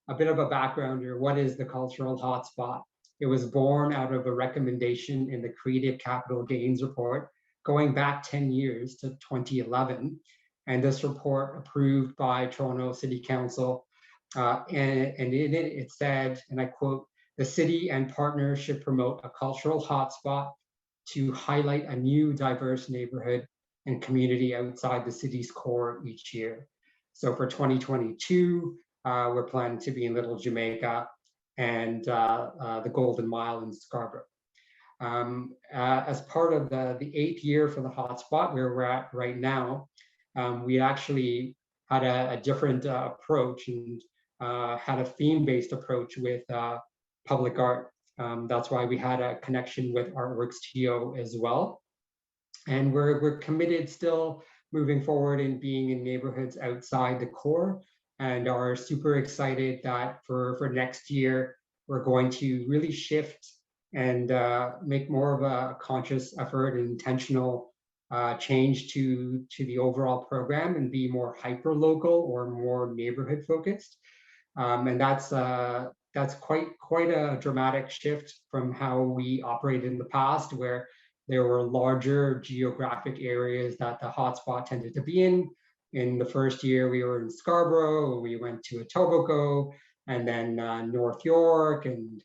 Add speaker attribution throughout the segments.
Speaker 1: a bit of a background here. What is the Cultural Hotspot? It was born out of a recommendation in the Creative Capital Gains report going back 10 years to 2011. And this report approved by Toronto City Council. And in it, it said, and I quote, "The city and partners should promote a cultural hotspot to highlight a new diverse neighborhood and community outside the city's core each year." So for 2022, we're planning to be in Little Jamaica and the Golden Mile in Scarborough. As part of the 8th year for the hotspot, where we're at right now, we actually had a different approach and had a theme-based approach with public art. That's why we had a connection with Artworks TO as well. And we're committed still moving forward in being in neighborhoods outside the core, and are super excited that for next year, we're going to really shift and make more of a conscious effort and intentional change to the overall program and be more hyper-local or more neighborhood focused. And that's quite a dramatic shift from how we operated in the past, where there were larger geographic areas that the hotspot tended to be in. In the first year, we were in Scarborough, we went to Etobicoke, and then North York and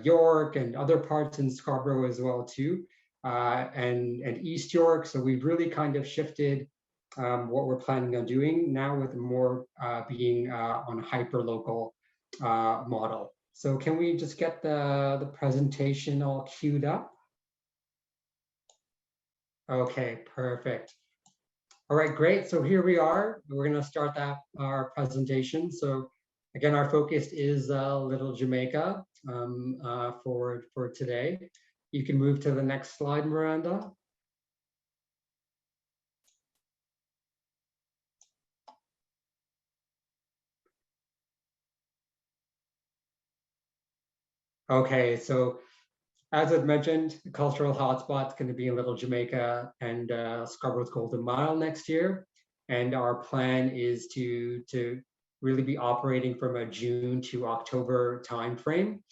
Speaker 1: York and other parts in Scarborough as well too, and East York. So we've really kind of shifted what we're planning on doing now, with more being on a hyper-local model. So can we just get the presentation all queued up? Okay, perfect. All right, great. So here we are. We're going to start our presentation. So again, our focus is Little Jamaica for today. You can move to the next slide, Miranda. Okay, so as I've mentioned, the cultural hotspot is going to be in Little Jamaica and Scarborough's Golden Mile next year. And our plan is to really be operating from a June to October timeframe.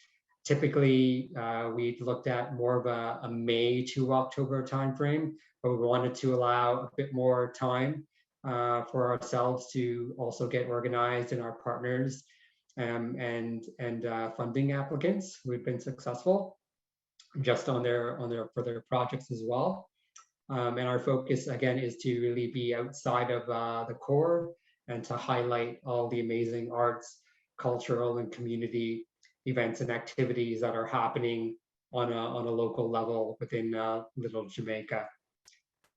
Speaker 1: Typically, we looked at more of a May to October timeframe, but we wanted to allow a bit more time for ourselves to also get organized, and our partners and funding applicants who have been successful just for their projects as well. And our focus again is to really be outside of the core and to highlight all the amazing arts, cultural and community events and activities that are happening on a local level within Little Jamaica.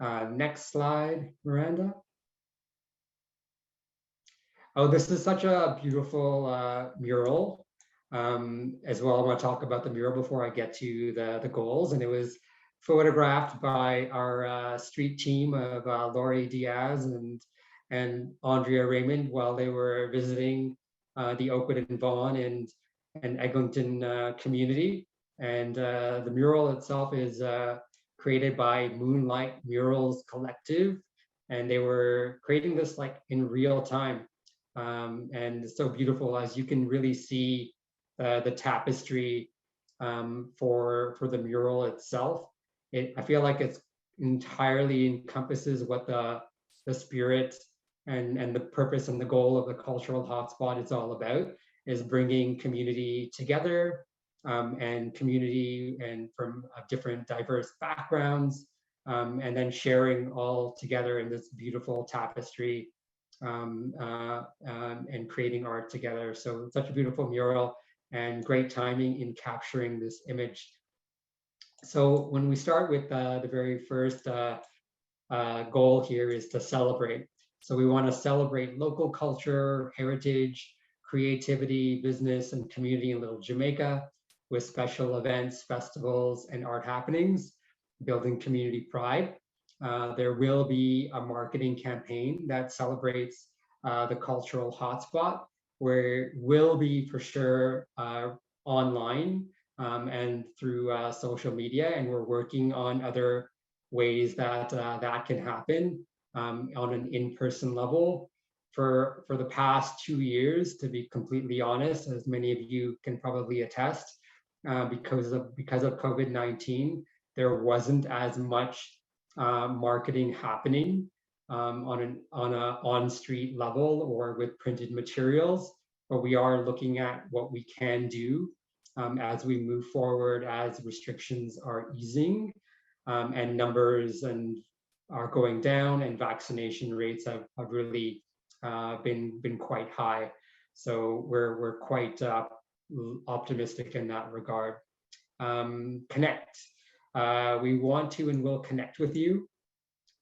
Speaker 1: Next slide, Miranda. Oh, this is such a beautiful mural. As well, I want to talk about the mural before I get to the goals. And it was photographed by our street team of Laurie Diaz and Andrea Raymond while they were visiting the Oakwood-Vaughan and Eglinton community. And the mural itself is created by Moonlight Murals Collective. And they were creating this like in real time. And it's so beautiful, as you can really see the tapestry for the mural itself. I feel like it's entirely encompasses what the spirit and the purpose and the goal of the cultural hotspot is all about, is bringing community together and community and from different diverse backgrounds, and then sharing all together in this beautiful tapestry and creating art together. So such a beautiful mural and great timing in capturing this image. So when we start with the very first goal here is to celebrate. So we want to celebrate local culture, heritage, creativity, business, and community in Little Jamaica with special events, festivals, and art happenings, building community pride. There will be a marketing campaign that celebrates the cultural hotspot, where it will be for sure online and through social media, and we're working on other ways that that can happen on an in-person level. for the past 2 years, to be completely honest, as many of you can probably attest, because of COVID-19, there wasn't as much marketing happening on a on-street level or with printed materials. But we are looking at what we can do as we move forward, as restrictions are easing and numbers are going down, and vaccination rates have really been quite high. So we're quite optimistic in that regard. Connect. We want to and will connect with you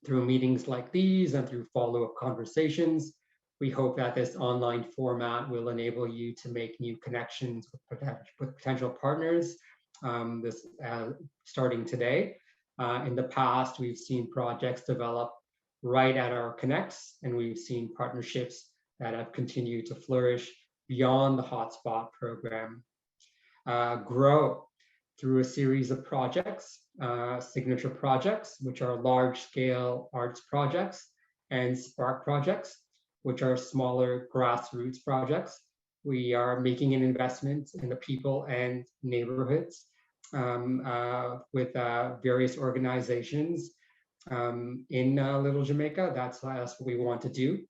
Speaker 1: through meetings like these and through follow-up conversations. We hope that this online format will enable you to make new connections with potential partners starting today. In the past, we've seen projects develop right at our connects, and we've seen partnerships that have continued to flourish beyond the Hotspot program. Grow through a series of projects, signature projects, which are large-scale arts projects, and Spark projects, which are smaller grassroots projects. We are making an investment in the people and neighborhoods with various organizations in Little Jamaica. That's what we want to do.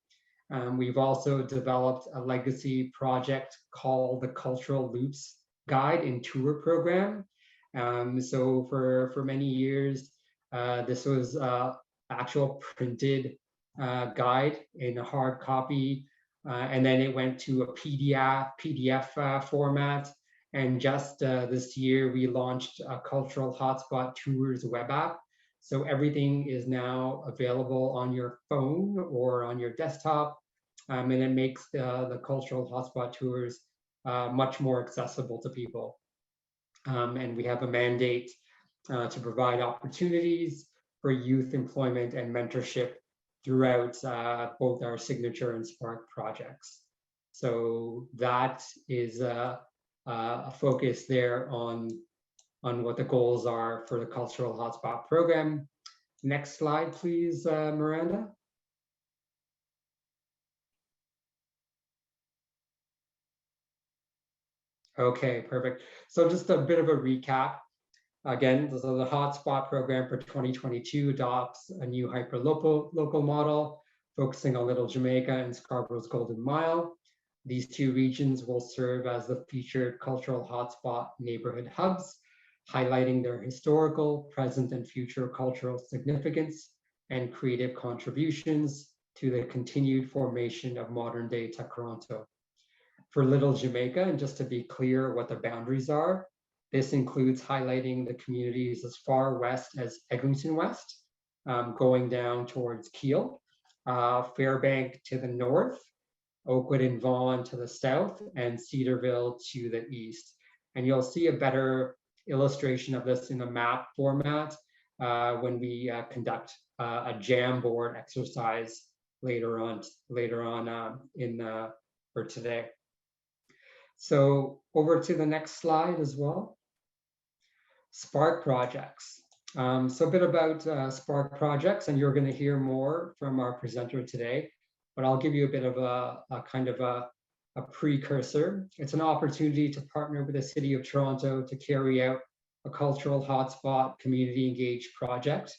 Speaker 1: We've also developed a legacy project called the Cultural Loops Guide and Tour Program. So for many years, this was actual printed guide in a hard copy, and then it went to a PDF format. And just this year, we launched a Cultural Hotspot Tours web app. So everything is now available on your phone or on your desktop, and it makes the Cultural Hotspot Tours much more accessible to people. And we have a mandate to provide opportunities for youth employment and mentorship throughout both our signature and Spark projects. So that is a focus there on what the goals are for the Cultural Hotspot program. Next slide, please, Miranda. Okay, perfect. So just a bit of a recap. Again, the Hotspot program for 2022 adopts a new hyper-local model, focusing on Little Jamaica and Scarborough's Golden Mile. These two regions will serve as the featured cultural hotspot neighborhood hubs, highlighting their historical, present, and future cultural significance and creative contributions to the continued formation of modern-day Toronto. For Little Jamaica, and just to be clear what the boundaries are, this includes highlighting the communities as far west as Eglinton-West, going down towards Kiel, Fairbank to the north, Oakwood-Vaughan to the south, and Cedarvale to the east. And you'll see a better illustration of this in a map format when we conduct a Jamboard exercise later on for today. So over to the next slide as well. Spark projects. So a bit about Spark projects, and you're going to hear more from our presenter today, but I'll give you a bit of a kind of a precursor. It's an opportunity to partner with the City of Toronto to carry out a cultural hotspot community engaged project.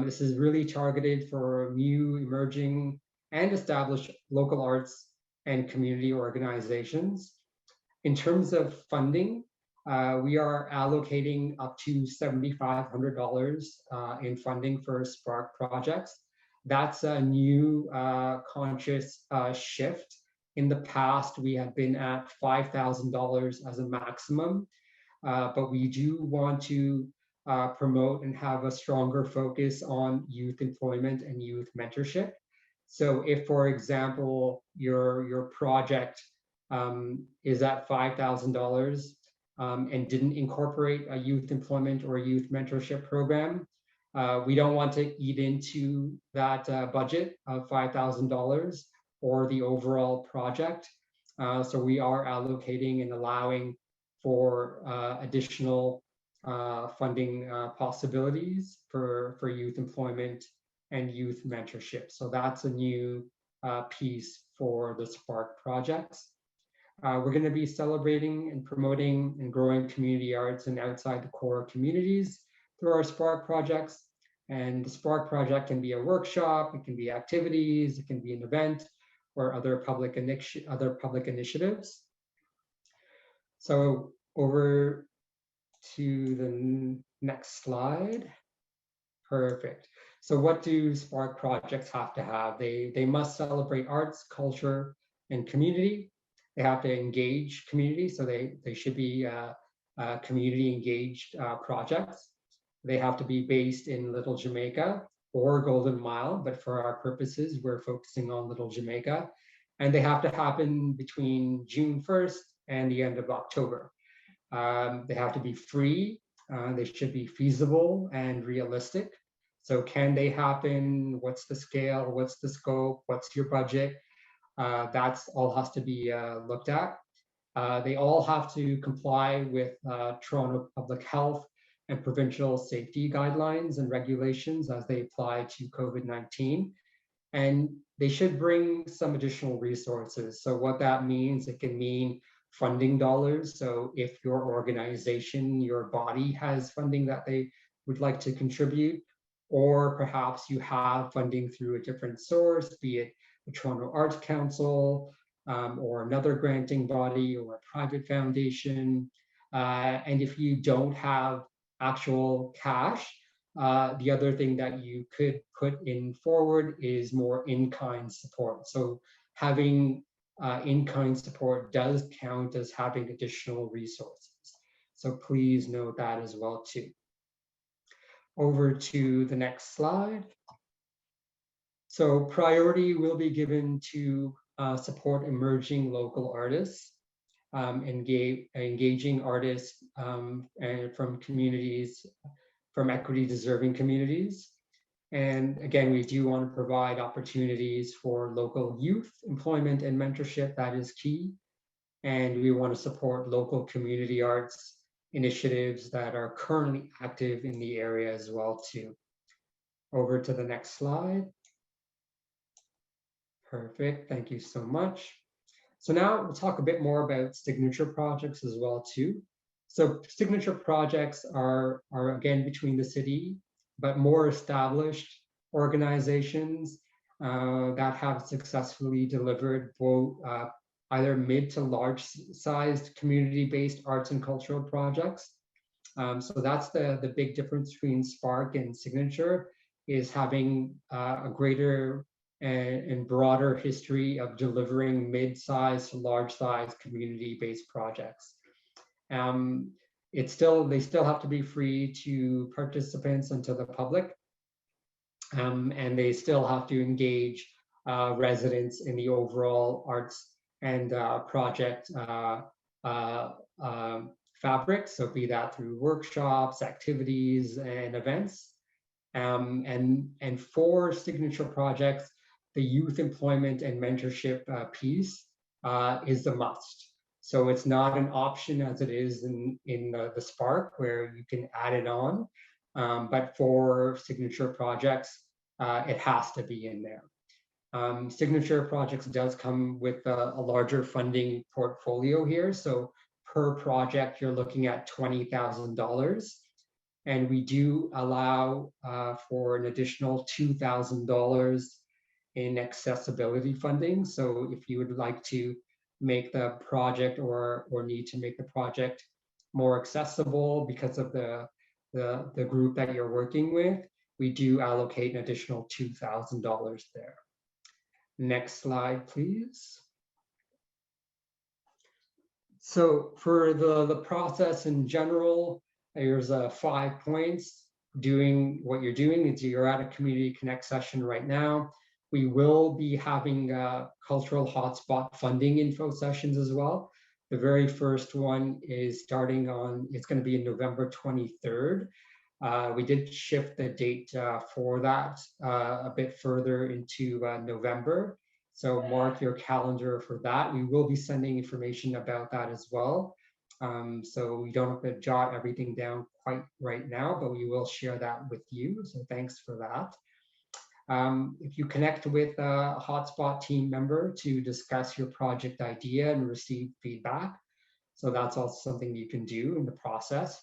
Speaker 1: This is really targeted for new, emerging, and established local arts and community organizations. In terms of funding, we are allocating up to $7,500 in funding for Spark projects. That's a new conscious shift. In the past, we have been at $5,000 as a maximum, but we do want to promote and have a stronger focus on youth employment and youth mentorship. So if, for example, your project is at $5,000 and didn't incorporate a youth employment or youth mentorship program, we don't want to eat into that budget of $5,000 or the overall project. So we are allocating and allowing for additional funding possibilities for youth employment and youth mentorship. So that's a new piece for the Spark projects. We're going to be celebrating and promoting and growing community arts and outside the core communities through our Spark projects. And the Spark project can be a workshop, it can be activities, it can be an event, or other public initiatives. So over to the next slide. Perfect. So what do Spark projects have to have? They must celebrate arts, culture, and community. They have to engage community, so they should be community engaged projects. They have to be based in Little Jamaica or Golden Mile, but for our purposes, we're focusing on Little Jamaica. And they have to happen between June 1st and the end of October. They have to be free. They should be feasible and realistic. So can they happen? What's the scale? What's the scope? What's your budget? That's all has to be looked at. They all have to comply with Toronto Public Health and provincial safety guidelines and regulations as they apply to COVID-19. And they should bring some additional resources. So what that means, it can mean funding dollars. So if your organization, your body has funding that they would like to contribute, or perhaps you have funding through a different source, be it the Toronto Arts Council, or another granting body or a private foundation. And if you don't have actual cash, the other thing that you could put in forward is more in-kind support. So having in-kind support does count as having additional resources. So please note that as well too. Over to the next slide. So priority will be given to support emerging local artists, engaging artists and from communities, from equity deserving communities. And again, we do want to provide opportunities for local youth employment and mentorship. That is key. And we want to support local community arts initiatives that are currently active in the area as well too. Over to the next slide. Perfect, thank you so much. So now we'll talk a bit more about signature projects as well too. So signature projects are again between the city, but more established organizations that have successfully delivered both either mid to large sized community-based arts and cultural projects. So that's the big difference between Spark and Signature, is having a greater and broader history of delivering mid-sized to large-sized community-based projects. They still have to be free to participants and to the public, and they still have to engage residents in the overall arts and project fabric. So be that through workshops, activities, and events. And for signature projects, the youth employment and mentorship piece is a must. So it's not an option as it is in the Spark, where you can add it on. But for signature projects, it has to be in there. Signature projects does come with a larger funding portfolio here. So per project, you're looking at $20,000. And we do allow for an additional $2,000 in accessibility funding. So if you would like to make the project or need to make the project more accessible because of the group that you're working with, we do allocate an additional $2,000 there. Next slide, please. So for the process in general, there's 5 points. Doing what you're doing is you're at a Community Connect session right now. We will be having Cultural Hotspot funding info sessions as well. The very first one is starting on, it's going to be in November 23rd. We did shift the date for that a bit further into November. So mark your calendar for that. We will be sending information about that as well. So we don't have to jot everything down quite right now, but we will share that with you. So thanks for that. If you connect with a Hotspot team member to discuss your project idea and receive feedback, so that's also something you can do in the process.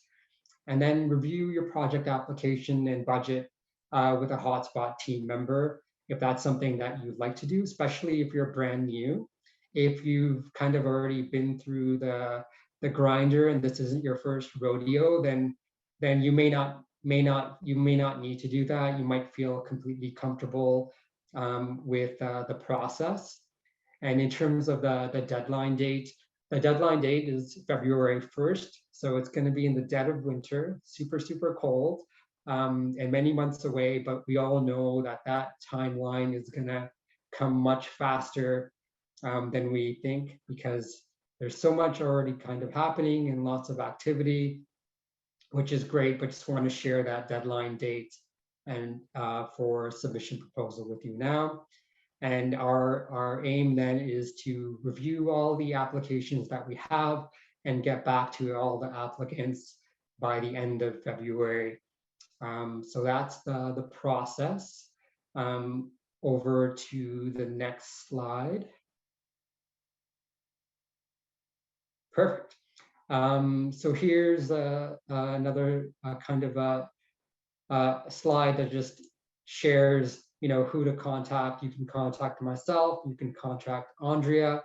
Speaker 1: And then review your project application and budget with a Hotspot team member, if that's something that you'd like to do, especially if you're brand new. If you've kind of already been through the grinder and this isn't your first rodeo, then you may not need to do that. You might feel completely comfortable with the process. And in terms of the deadline date, the deadline date is February 1st. So it's going to be in the dead of winter, super, super cold, and many months away. But we all know that that timeline is going to come much faster than we think, because there's so much already kind of happening and lots of activity, which is great, but just want to share that deadline date and for submission proposal with you now. And our aim then is to review all the applications that we have and get back to all the applicants by the end of February. So that's the process. Over to the next slide. Perfect. So here's another kind of a slide that just shares, who to contact. You can contact myself. You can contact Andrea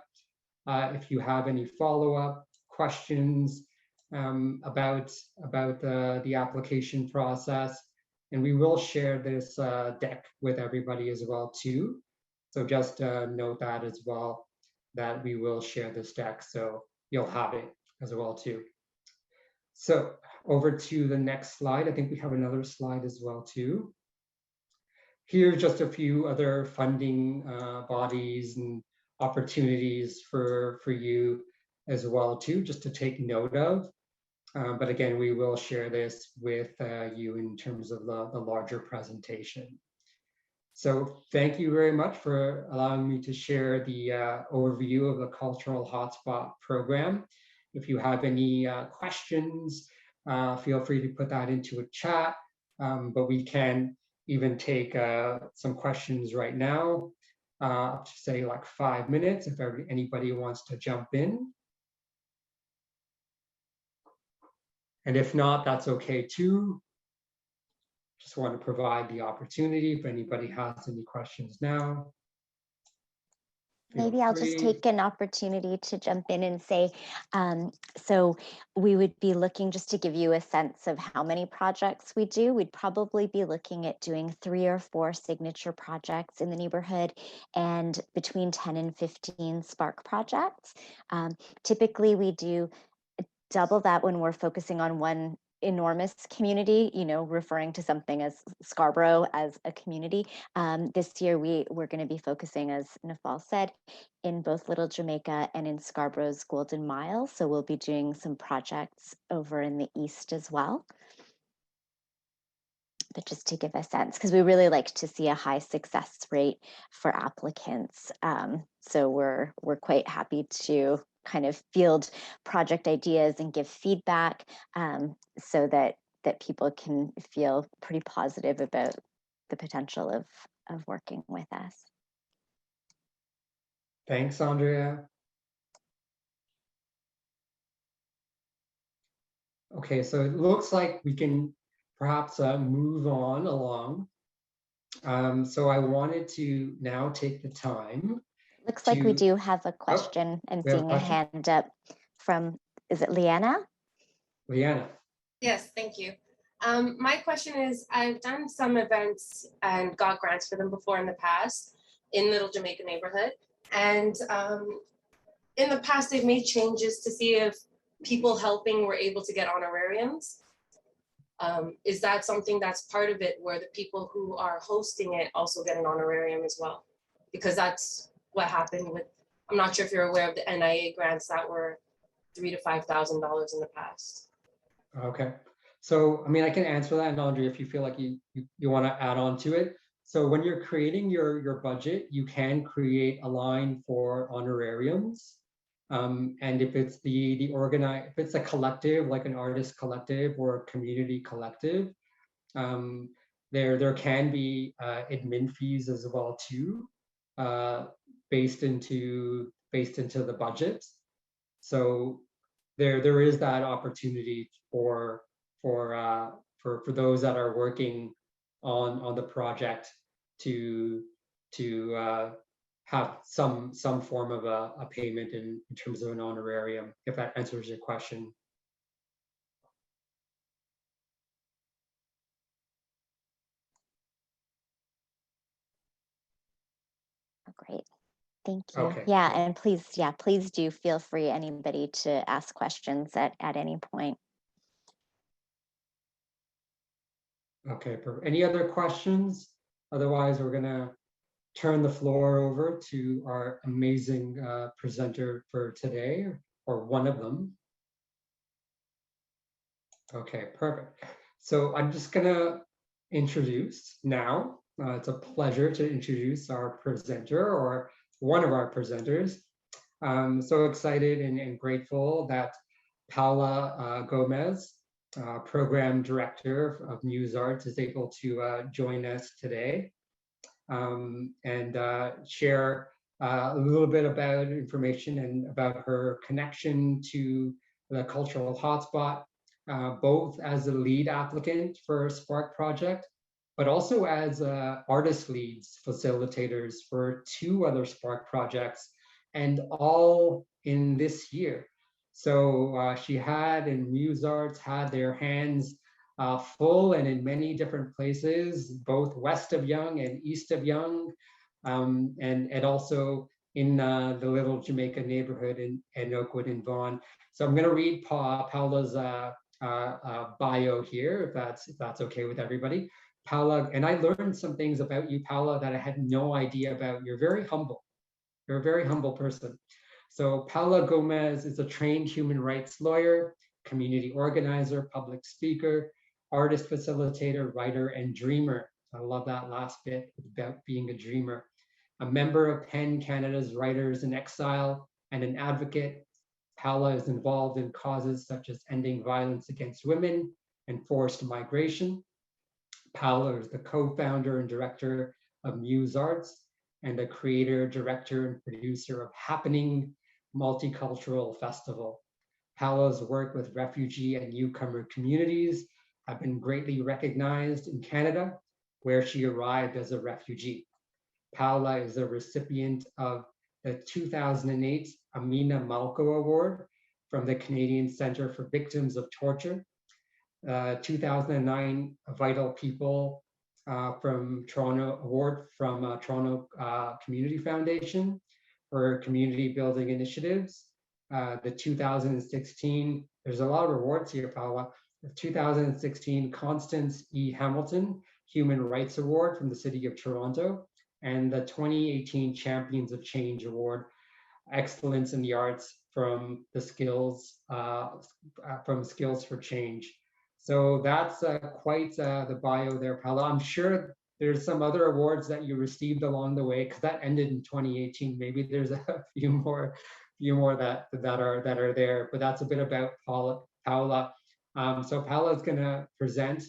Speaker 1: if you have any follow-up questions about the application process. And we will share this deck with everybody as well too. So just note that as well, that we will share this deck, so you'll have it as well too. So over to the next slide. I think we have another slide as well too. Here's just a few other funding bodies and opportunities for you as well too, just to take note of. But again, we will share this with you in terms of the larger presentation. So thank you very much for allowing me to share the overview of the Cultural Hotspot program. If you have any questions, feel free to put that into a chat, but we can even take some questions right now, up to say like 5 minutes if anybody wants to jump in. And if not, that's okay too. Just want to provide the opportunity if anybody has any questions now.
Speaker 2: Maybe I'll just take an opportunity to jump in and say, so we would be looking, just to give you a sense of how many projects we do, we'd probably be looking at doing 3 or 4 signature projects in the neighborhood and between 10 and 15 spark projects. Typically we do double that when we're focusing on one enormous community, referring to something as Scarborough as a community. This year we're going to be focusing, as Nafal said, in both Little Jamaica and in Scarborough's Golden Mile. So we'll be doing some projects over in the east as well. But just to give a sense, because we really like to see a high success rate for applicants. So we're quite happy to kind of field project ideas and give feedback so that people can feel pretty positive about the potential of working with us.
Speaker 1: Thanks, Andrea. Okay, so it looks like we can perhaps move on along. So I wanted to now take the time.
Speaker 2: Looks like we do have a question and seeing a hand up from, is it Leanna?
Speaker 1: Leanna.
Speaker 3: Yes, thank you. My question is, I've done some events and got grants for them before in the past in Little Jamaica neighborhood. And in the past, they've made changes to see if people helping were able to get honorariums. Is that something that's part of it, where the people who are hosting it also get an honorarium as well? Because that's what happened with, I'm not sure if you're aware of the NIA grants that were $3,000 to $5,000 in the past.
Speaker 1: Okay, so I mean, I can answer that, and Andrea, if you feel like you want to add on to it. So when you're creating your budget, you can create a line for honorariums. And if it's if it's a collective, like an artist collective or a community collective, There can be admin fees as well too, based into the budget. So there is that opportunity for those that are working on the project to have some form of a payment in terms of an honorarium, if that answers your question.
Speaker 2: Great. Thank you.
Speaker 1: Okay.
Speaker 2: Yeah, and please do feel free, anybody, to ask questions at any point.
Speaker 1: Okay, perfect. Any other questions? Otherwise, we're gonna turn the floor over to our amazing presenter for today, or one of them. Okay, perfect. So I'm just gonna introduce now. It's a pleasure to introduce our presenter, or one of our presenters. I'm so excited and grateful that Paula Gomez, Program Director of Muse Arts, is able to join us today and share a little bit about information and about her connection to the Cultural Hotspot, both as a lead applicant for a Spark project, but also as artist leads facilitators for 2 other Spark projects, and all in this year. So she and Muse Arts had their hands full and in many different places, both west of Yonge and east of Yonge, and also in the Little Jamaica neighborhood in Oakwood-Vaughan. So I'm going to read Paula's bio here, if that's okay with everybody. Paula, and I learned some things about you, Paula, that I had no idea about. You're very humble. You're a very humble person. So Paula Gomez is a trained human rights lawyer, community organizer, public speaker, artist facilitator, writer, and dreamer. I love that last bit about being a dreamer. A member of PEN Canada's Writers in Exile and an advocate. Paula is involved in causes such as ending violence against women and forced migration. Paula is the co-founder and director of Muse Arts and the creator, director, and producer of Happening Multicultural Festival. Paula's work with refugee and newcomer communities have been greatly recognized in Canada, where she arrived as a refugee. Paula is a recipient of the 2008 Amina Malko Award from the Canadian Centre for Victims of Torture, 2009 Vital People from Toronto Award from Toronto Community Foundation for community building initiatives. The 2016, there's a lot of awards here, Paula. The 2016 Constance E. Hamilton Human Rights Award from the City of Toronto, and the 2018 Champions of Change Award, Excellence in the Arts from the Skills for Change. So that's quite the bio there, Paula. I'm sure there's some other awards that you received along the way, because that ended in 2018. Maybe there's a few more that are there, but that's a bit about Paula. So Paula is going to present,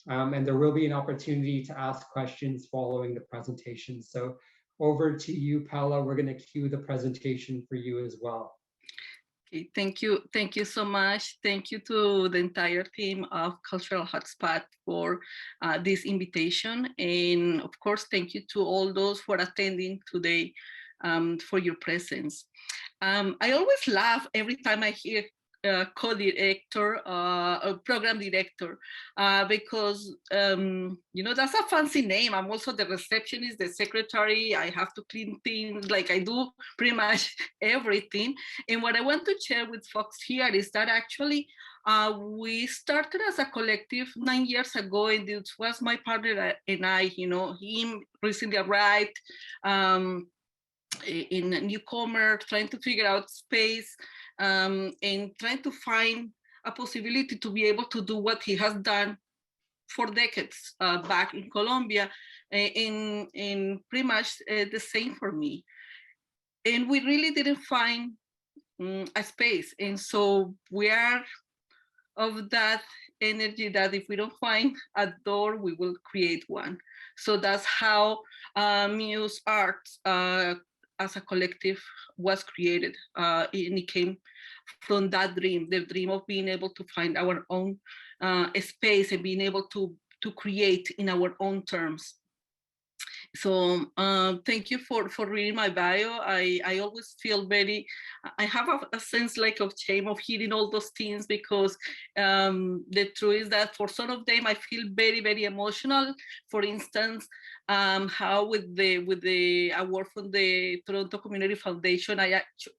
Speaker 1: and there will be an opportunity to ask questions following the presentation. So over to you, Paula. We're going to cue the presentation for you as well.
Speaker 4: Okay, thank you so much. Thank you to the entire team of Cultural Hotspot for this invitation, and of course, thank you to all those who are attending today for your presence. I always laugh every time I hear co-director or program director because that's a fancy name. I'm also the receptionist, the secretary. I have to clean things, like I do pretty much everything. And what I want to share with folks here is that actually we started as a collective 9 years ago, and it was my partner and I, him recently arrived in a newcomer, trying to figure out space, and trying to find a possibility to be able to do what he has done for decades back in Colombia, and pretty much the same for me. And we really didn't find a space. And so we are of that energy that if we don't find a door, we will create one. So that's how Muse Arts as a collective was created. And it came from that dream, the dream of being able to find our own space and being able to create in our own terms. So thank you for reading my bio. I always feel very, I have a sense like of shame of hearing all those things, because the truth is that for some of them I feel very, very emotional. For instance, how with the award from the Toronto Community Foundation,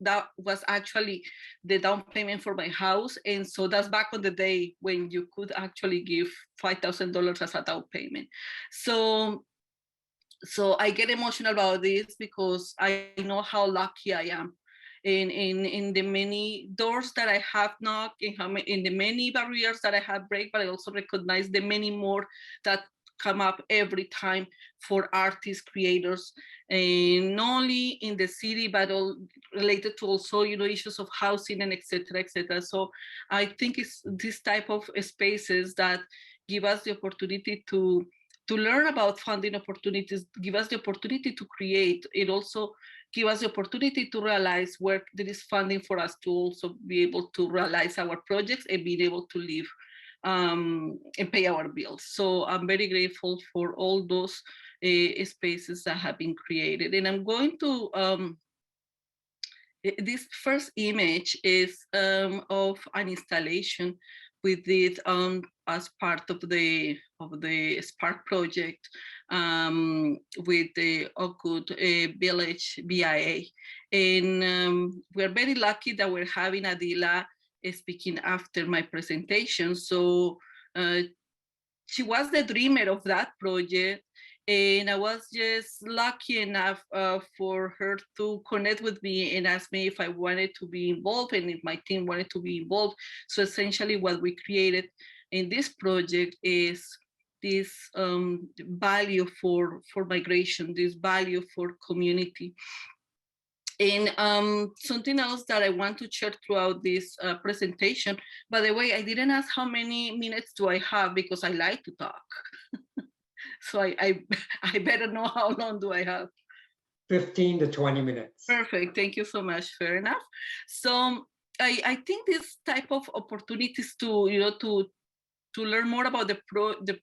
Speaker 4: that was actually the down payment for my house. And so that's back on the day when you could actually give $5,000 as a down payment. So I get emotional about this because I know how lucky I am in the many doors that I have knocked, in the many barriers that I have break, but I also recognize the many more that come up every time for artists, creators, and not only in the city, but all related to also, issues of housing and et cetera, et cetera. So I think it's this type of spaces that give us the opportunity to learn about funding opportunities, give us the opportunity to create. It also give us the opportunity to realize where there is funding for us to also be able to realize our projects and being able to live and pay our bills. So I'm very grateful for all those spaces that have been created. And I'm going to, this first image is of an installation we did as part of the Spark project with the Oakwood Village BIA. And we're very lucky that we're having Adila speaking after my presentation. So she was the dreamer of that project. And I was just lucky enough for her to connect with me and ask me if I wanted to be involved and if my team wanted to be involved. So essentially what we created in this project is this value for migration, this value for community. And something else that I want to share throughout this presentation, by the way, I didn't ask how many minutes do I have because I like to talk. So I better know how long do I have.
Speaker 1: 15 to 20 minutes.
Speaker 4: Perfect, thank you so much, fair enough. So I think this type of opportunities to, to learn more about the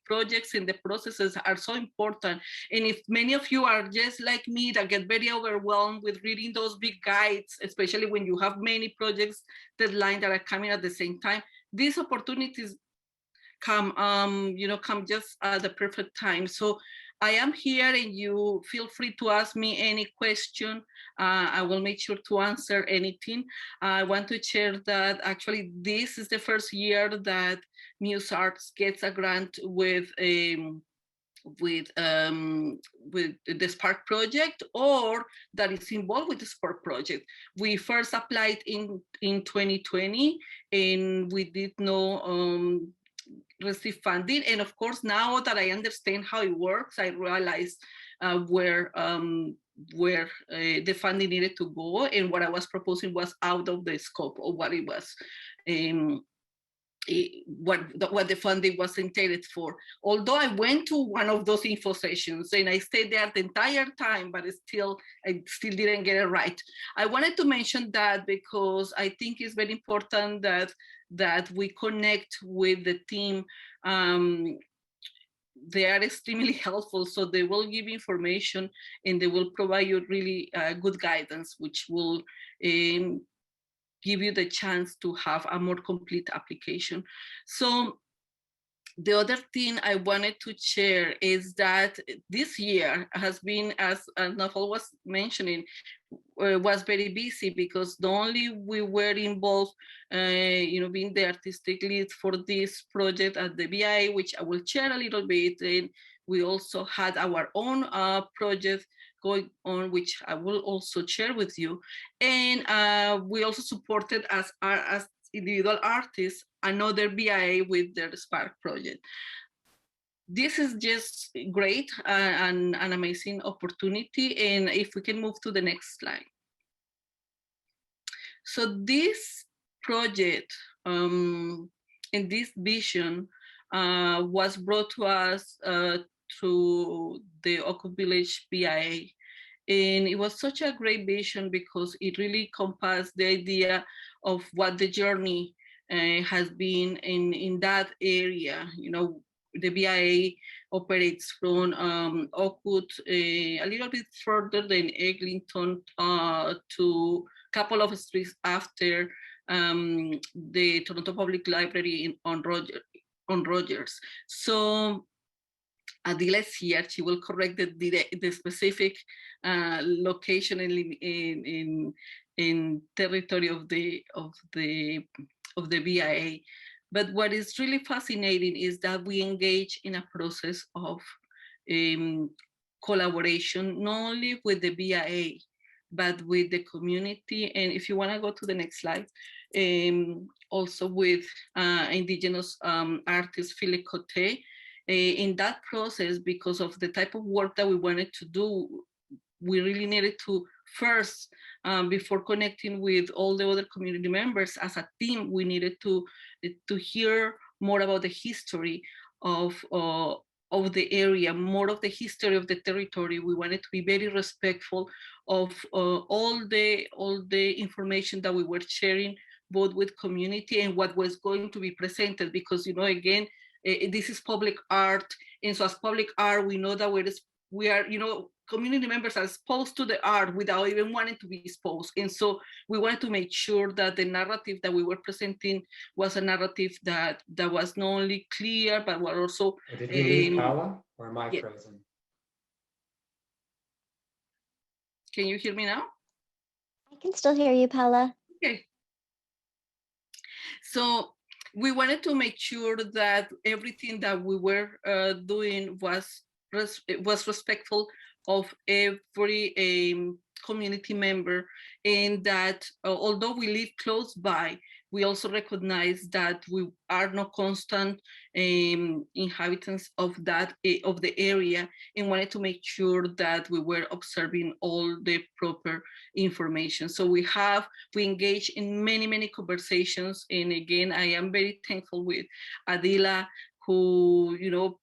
Speaker 4: projects and the processes are so important. And if many of you are just like me that get very overwhelmed with reading those big guides, especially when you have many projects deadline that are coming at the same time, these opportunities come just at the perfect time. So I am here and you feel free to ask me any question. I will make sure to answer anything. I want to share that actually this is the first year that Muse Arts gets a grant with the Spark project, or that is involved with the Spark project. We first applied in 2020 and we did not receive funding. And of course, now that I understand how it works, I realize where the funding needed to go, and what I was proposing was out of the scope of what it was. What the funding was intended for. Although I went to one of those info sessions and I stayed there the entire time, but I still didn't get it right. I wanted to mention that because I think it's very important that we connect with the team. They are extremely helpful, so they will give information and they will provide you really good guidance, which will give you the chance to have a more complete application. So the other thing I wanted to share is that this year has been, as Nafal was mentioning, was very busy because not only we were involved, being the artistic lead for this project at the BIA, which I will share a little bit, and we also had our own project going on, which I will also share with you. And we also supported as individual artists another BIA with their Spark project. This is just great and an amazing opportunity. And if we can move to the next slide. So this project and this vision was brought to us through the Oakwood Village BIA. And it was such a great vision because it really encompassed the idea of what the journey has been in that area. You know, the BIA operates from Oakwood a little bit further than Eglinton to a couple of streets after the Toronto Public Library on Rogers. So Adila is here. She will correct the specific location in territory of the BIA. But what is really fascinating is that we engage in a process of collaboration, not only with the BIA, but with the community. And if you want to go to the next slide, also with indigenous artist Philip Cote. In that process, because of the type of work that we wanted to do, we really needed to first, before connecting with all the other community members as a team, we needed to hear more about the history of the area, more of the history of the territory. We wanted to be very respectful of all the information that we were sharing, both with community and what was going to be presented, because, you know, again, this is public art, and so as public art, we know that we are, you know, community members are exposed to the art without even wanting to be exposed, and so we wanted to make sure that the narrative that we were presenting was a narrative that was not only clear but was also.
Speaker 1: Did we lose Paula, or am I frozen?
Speaker 4: Can you hear me now?
Speaker 2: I can still hear you, Paula.
Speaker 4: Okay. So we wanted to make sure that everything that we were doing was respectful of every community member, and that although we live close by, we also recognize that we are not constant inhabitants of the area, and wanted to make sure that we were observing all the proper information. So we engage in many conversations, and again, I am very thankful with Adila, who, you know,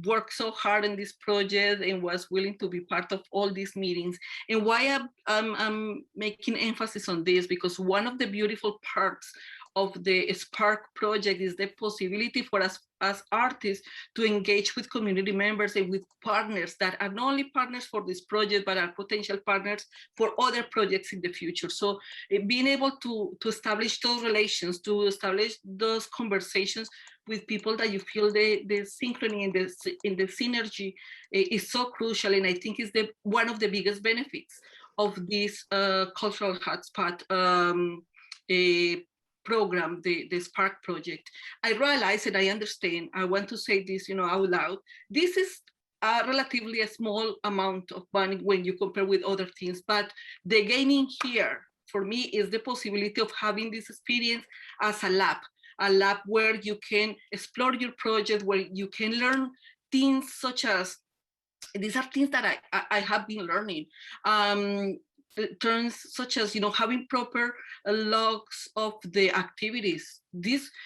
Speaker 4: worked so hard in this project and was willing to be part of all these meetings. And why I'm making emphasis on this, because one of the beautiful parts of the Spark project is the possibility for us as artists to engage with community members and with partners that are not only partners for this project, but are potential partners for other projects in the future. So being able to establish those relations, to establish those conversations with people that you feel the synchrony and the synergy is so crucial. And I think is one of the biggest benefits of this cultural hotspot program, the Spark project. I realize and I understand, I want to say this, you know, out loud, this is relatively a small amount of money when you compare with other things, but the gaining here for me is the possibility of having this experience as a lab where you can explore your project, where you can learn things such as, these are things that I have been learning, terms such as, you know, having proper logs of the activities.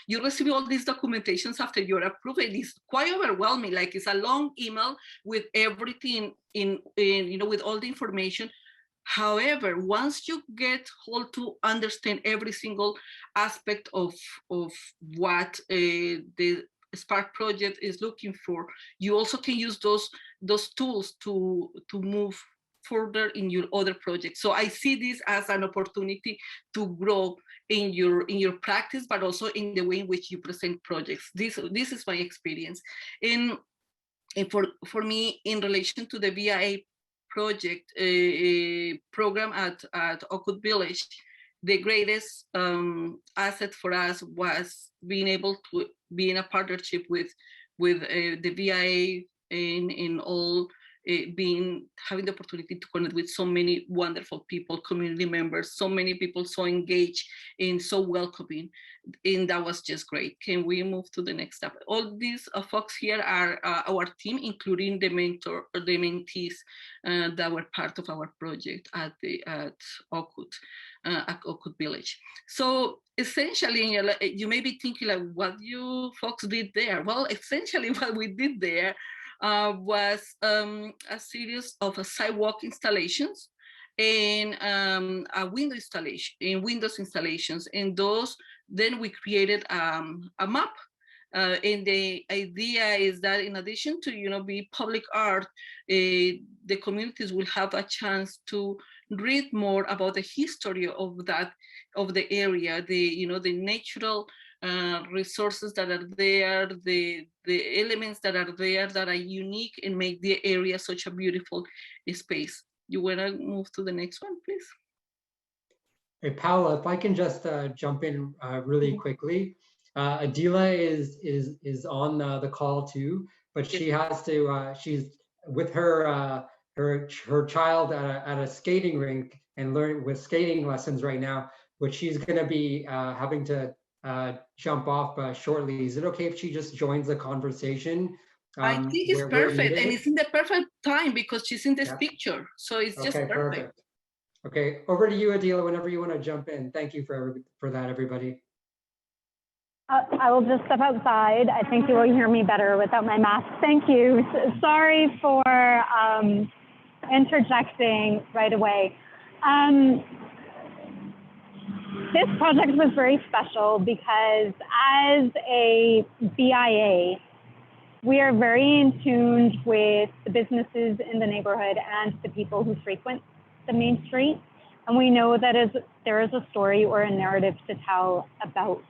Speaker 4: You receive all these documentations after you're approved. It is quite overwhelming. Like, it's a long email with everything in you know, with all the information. However, once you get hold to understand every single aspect of what the Spark project is looking for, you also can use those tools to move further in your other projects. So I see this as an opportunity to grow in your practice, but also in the way in which you present projects. This is my experience. And for me, in relation to the VIA project program at Oakwood Village, the greatest asset for us was being able to be in a partnership with the VIA in all having the opportunity to connect with so many wonderful people, community members, so many people so engaged and so welcoming, and that was just great. Can we move to the next step? All these folks here are our team, including the mentees that were part of our project at Oakwood Village. So essentially, you may be thinking like, what you folks did there? Well, essentially what we did there was a series of sidewalk installations and a Windows installations, and those, then we created a map. And the idea is that in addition to be public art, the communities will have a chance to read more about the history of the area, the natural resources that are there, the elements that are there that are unique and make the area such a beautiful space. You want to move to the next one, please?
Speaker 1: Hey, Paula, if I can just jump in really quickly. Adila is on the call too, but she has to. She's with her child at a skating rink and learning with skating lessons right now, but she's going to be having to jump off shortly. Is it okay if she just joins the conversation?
Speaker 4: I think it's perfect, and it's in the perfect time because she's in this picture, so it's just perfect.
Speaker 1: Okay, over to you, Adila, whenever you want to jump in. Thank you for that, everybody.
Speaker 5: I will just step outside. I think you will hear me better without my mask. Thank you. Sorry for interjecting right away. This project was very special because as a BIA, we are very in tune with the businesses in the neighborhood and the people who frequent the main street. And we know that there is a story or a narrative to tell about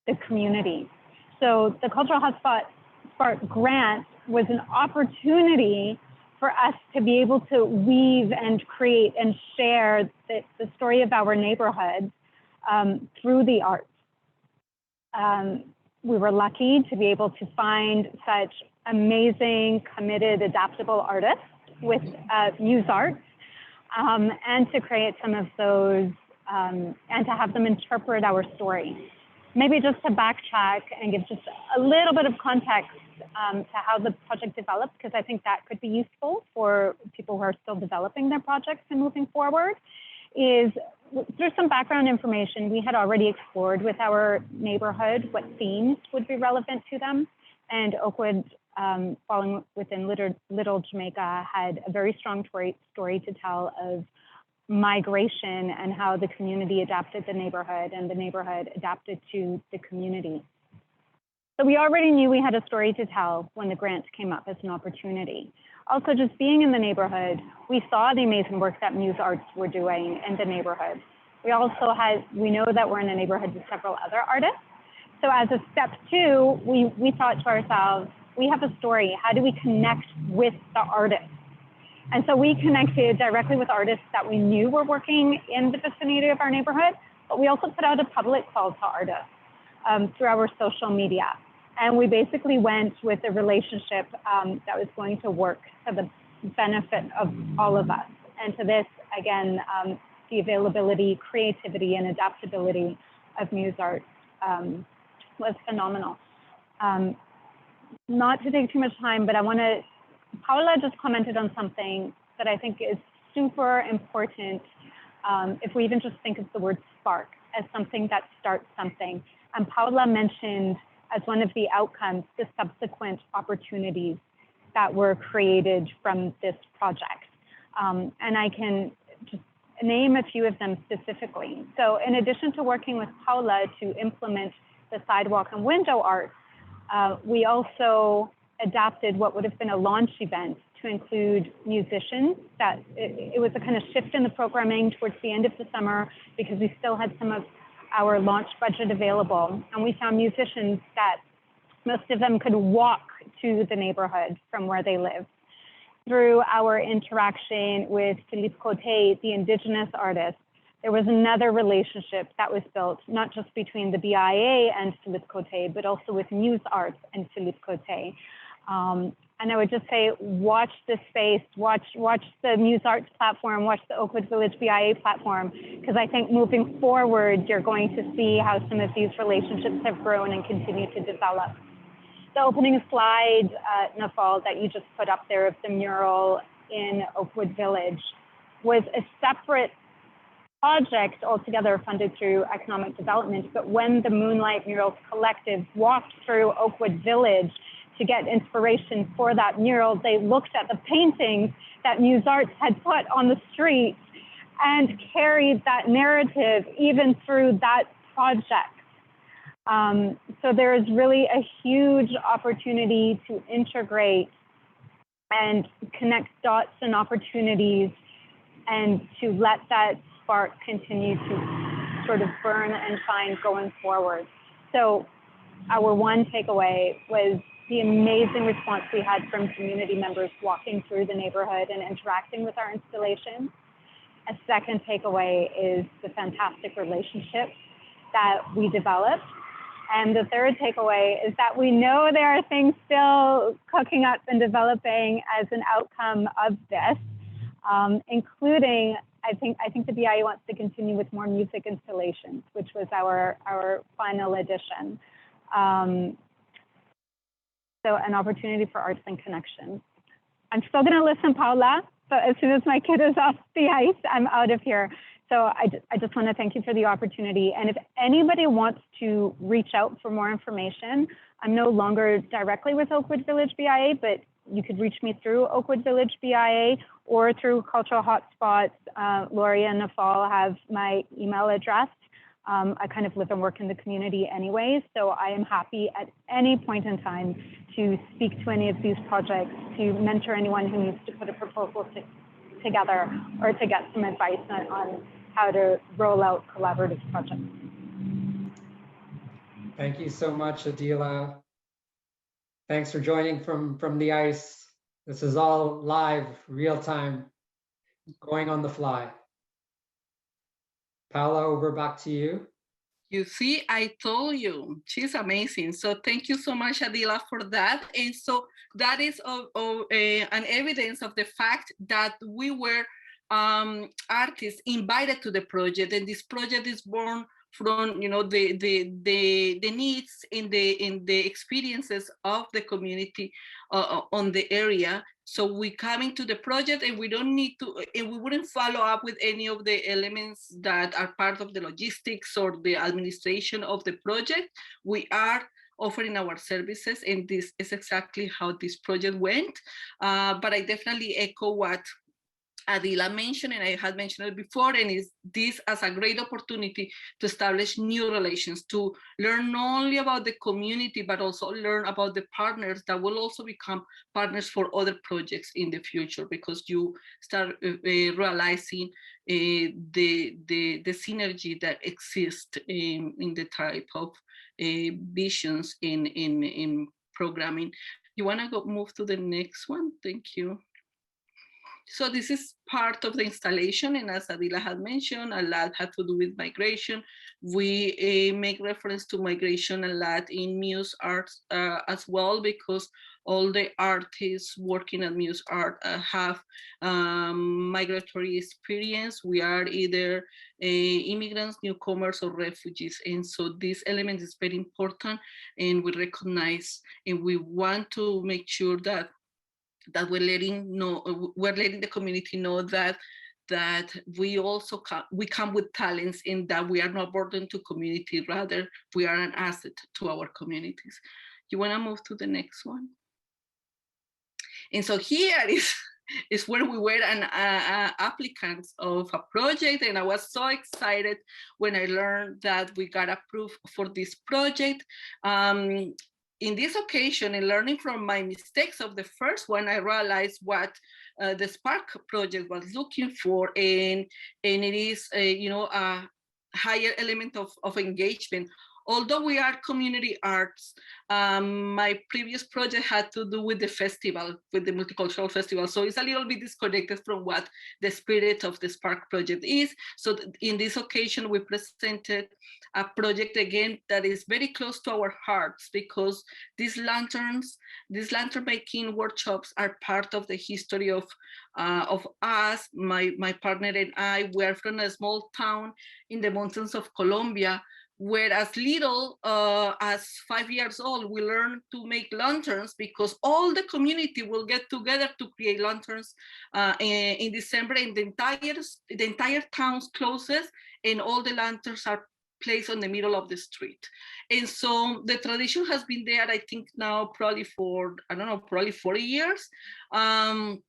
Speaker 5: the community. So the Cultural Hotspot grant was an opportunity for us to be able to weave and create and share the story of our neighborhood through the arts. We were lucky to be able to find such amazing, committed, adaptable artists with Muse Arts, and to create some of those and to have them interpret our story. Maybe just to backtrack and give just a little bit of context to how the project developed, because I think that could be useful for people who are still developing their projects and moving forward, is through some background information we had already explored with our neighborhood what themes would be relevant to them. And Oakwood, falling within Little Jamaica, had a very strong story to tell of migration and how the community adapted the neighborhood and the neighborhood adapted to the community. So we already knew we had a story to tell when the grant came up as an opportunity. Also, just being in the neighborhood, we saw the amazing work that Muse Arts were doing in the neighborhood. We know that we're in a neighborhood with several other artists. So as a step two, we thought to ourselves, we have a story. How do we connect with the artists? And so we connected directly with artists that we knew were working in the vicinity of our neighborhood, but we also put out a public call to artists through our social media. And we basically went with a relationship that was going to work for the benefit of all of us. And to this, again, the availability, creativity, and adaptability of Muse Arts was phenomenal. Not to take too much time, but Paula just commented on something that I think is super important if we even just think of the word spark as something that starts something. And Paula mentioned as one of the outcomes, the subsequent opportunities that were created from this project. And I can just name a few of them specifically. So in addition to working with Paula to implement the sidewalk and window art, we also adapted what would have been a launch event to include musicians. That it was a kind of shift in the programming towards the end of the summer because we still had some of our launch budget available. And we found musicians that most of them could walk to the neighborhood from where they live. Through our interaction with Philippe Côté, the indigenous artist, there was another relationship that was built, not just between the BIA and Philippe Côté, but also with Muse Arts and Philippe Côté. And I would just say, watch this space, watch the Muse Arts platform, watch the Oakwood Village BIA platform, because I think moving forward, you're going to see how some of these relationships have grown and continue to develop. The opening slide, Nafal, that you just put up there of the mural in Oakwood Village was a separate project altogether funded through economic development. But when the Moonlight Murals Collective walked through Oakwood Village to get inspiration for that mural, they looked at the paintings that Muse Arts had put on the streets and carried that narrative even through that project. So there is really a huge opportunity to integrate and connect dots and opportunities, and to let that spark continue to sort of burn and shine going forward. So our one takeaway was the amazing response we had from community members walking through the neighborhood and interacting with our installation. A second takeaway is the fantastic relationship that we developed. And the third takeaway is that we know there are things still cooking up and developing as an outcome of this, including, I think the BIA wants to continue with more music installations, which was our final edition. So an opportunity for arts and connection. I'm still gonna listen, Paula, but as soon as my kid is off the ice, I'm out of here. So I just want to thank you for the opportunity. And if anybody wants to reach out for more information, I'm no longer directly with Oakwood Village BIA, but you could reach me through Oakwood Village BIA or through Cultural Hotspots. Lori and Nafal have my email address. I kind of live and work in the community anyway, so I am happy at any point in time to speak to any of these projects, to mentor anyone who needs to put a proposal together, or to get some advice on how to roll out collaborative projects.
Speaker 1: Thank you so much, Adila. Thanks for joining from the ice. This is all live, real time, going on the fly. Paula, over back to you.
Speaker 4: You see, I told you, she's amazing. So thank you so much, Adila, for that. And so that is an evidence of the fact that we were artists invited to the project, and this project is born from, you know, the needs in the experiences of the community on the area. So we come into the project, and we don't need to, and we wouldn't follow up with any of the elements that are part of the logistics or the administration of the project. We are offering our services, and this is exactly how this project went. But I definitely echo what Adila mentioned, and I had mentioned it before, and is this as a great opportunity to establish new relations, to learn not only about the community, but also learn about the partners that will also become partners for other projects in the future, because you start realizing the synergy that exists in the type of visions in programming. You wanna move to the next one? Thank you. So this is part of the installation, and as Adila had mentioned, a lot had to do with migration. We make reference to migration a lot in Muse Arts as well, because all the artists working at Muse Art have migratory experience. We are either immigrants, newcomers, or refugees, and so this element is very important, and we recognize, and we want to make sure that we're letting the community know that we also come with talents, in that we are not burden to community, rather we are an asset to our communities. You want to move to the next one? And so here is where we were an applicants of a project, and I was so excited when I learned that we got approved for this project. In this occasion, and learning from my mistakes of the first one, I realized what the Spark project was looking for, and it is a higher element of engagement although we are community arts, my previous project had to do with the festival, with the multicultural festival. So it's a little bit disconnected from what the spirit of the Spark project is. So in this occasion, we presented a project again that is very close to our hearts, because these lantern making workshops are part of the history of us. My partner and I were from a small town in the mountains of Colombia, where as little as 5 years old, we learned to make lanterns, because all the community will get together to create lanterns in December, and the entire town closes, and all the lanterns are placed on the middle of the street. And so the tradition has been there, I think now probably for, I don't know, probably 40 years. And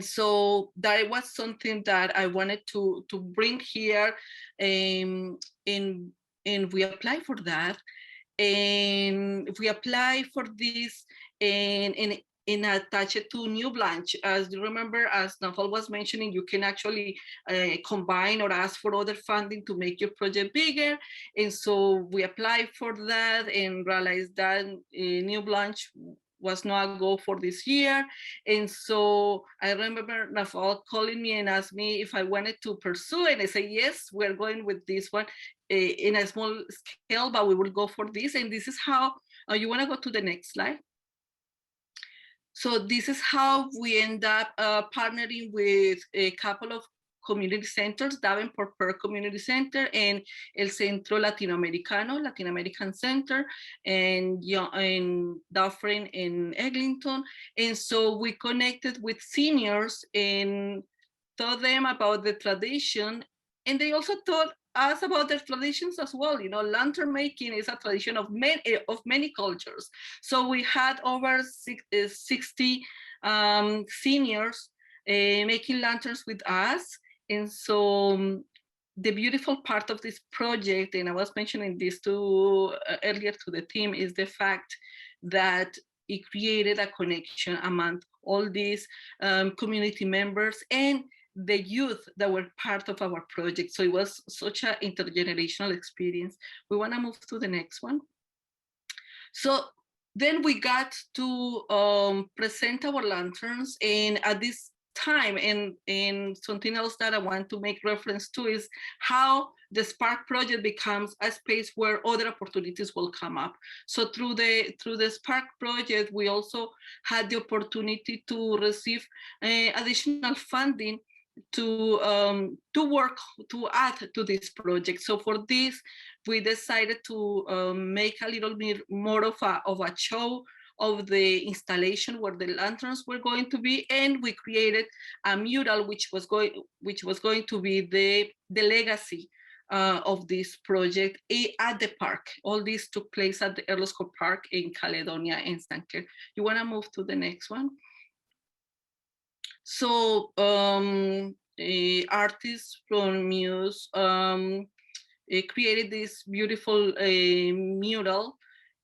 Speaker 4: so that was something that I wanted to bring here, and we apply for that. And we apply for this and attach it to New Blanche. As you remember, as Nafal was mentioning, you can actually combine or ask for other funding to make your project bigger. And so we applied for that and realized that New Blanche was not a go for this year. And so I remember Nafal calling me and asked me if I wanted to pursue, and I said, yes, we're going with this one in a small scale, but we will go for this. And this is how, you wanna go to the next slide? So this is how we end up partnering with a couple of community centers, Davenport Pearl Community Center and El Centro Latinoamericano, Latin American Center, and Dufferin in Eglinton. And so we connected with seniors and taught them about the tradition, and they also taught us about their traditions as well. You know, lantern making is a tradition of many cultures. So we had over 60 seniors making lanterns with us. And so the beautiful part of this project, and I was mentioning this too earlier to the team, is the fact that it created a connection among all these community members and the youth that were part of our project. So it was such an intergenerational experience. We want to move to the next one. So then we got to present our lanterns, and at this time, and something else that I want to make reference to is how the Spark project becomes a space where other opportunities will come up. So through the Spark project, we also had the opportunity to receive additional funding to work to add to this project. So for this, we decided to make a little bit more of a show of the installation where the lanterns were going to be, and we created a mural which was going to be the legacy of this project at the park. All this took place at the Erlosco Park in Caledonia and St. Clair. You want to move to the next one? So artists from Muse created this beautiful mural.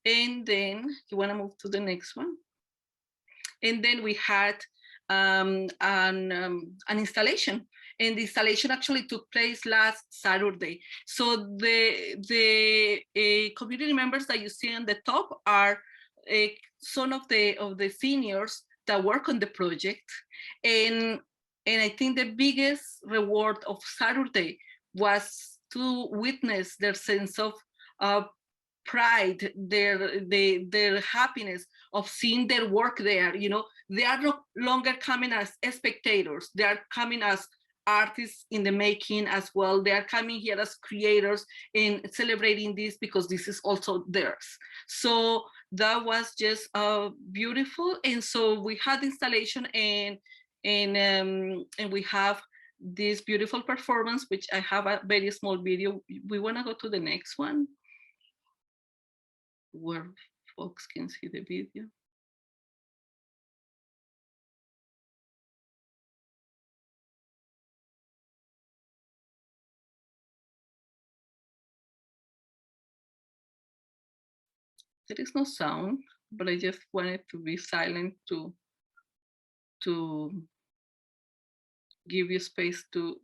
Speaker 4: And then you want to move to the next one? And then we had an installation, and the installation actually took place last Saturday. So the community members that you see on the top are some of the seniors that work on the project, and I think the biggest reward of Saturday was to witness their sense of pride, their happiness of seeing their work there. You know, they are no longer coming as spectators, they are coming as artists in the making as well. They are coming here as creators and celebrating this because this is also theirs. So that was just beautiful. And so we had installation, and we have this beautiful performance, which I have a very small video. We want to go to the next one, where folks can see the video. There is no sound, but I just wanted to be silent to give you space to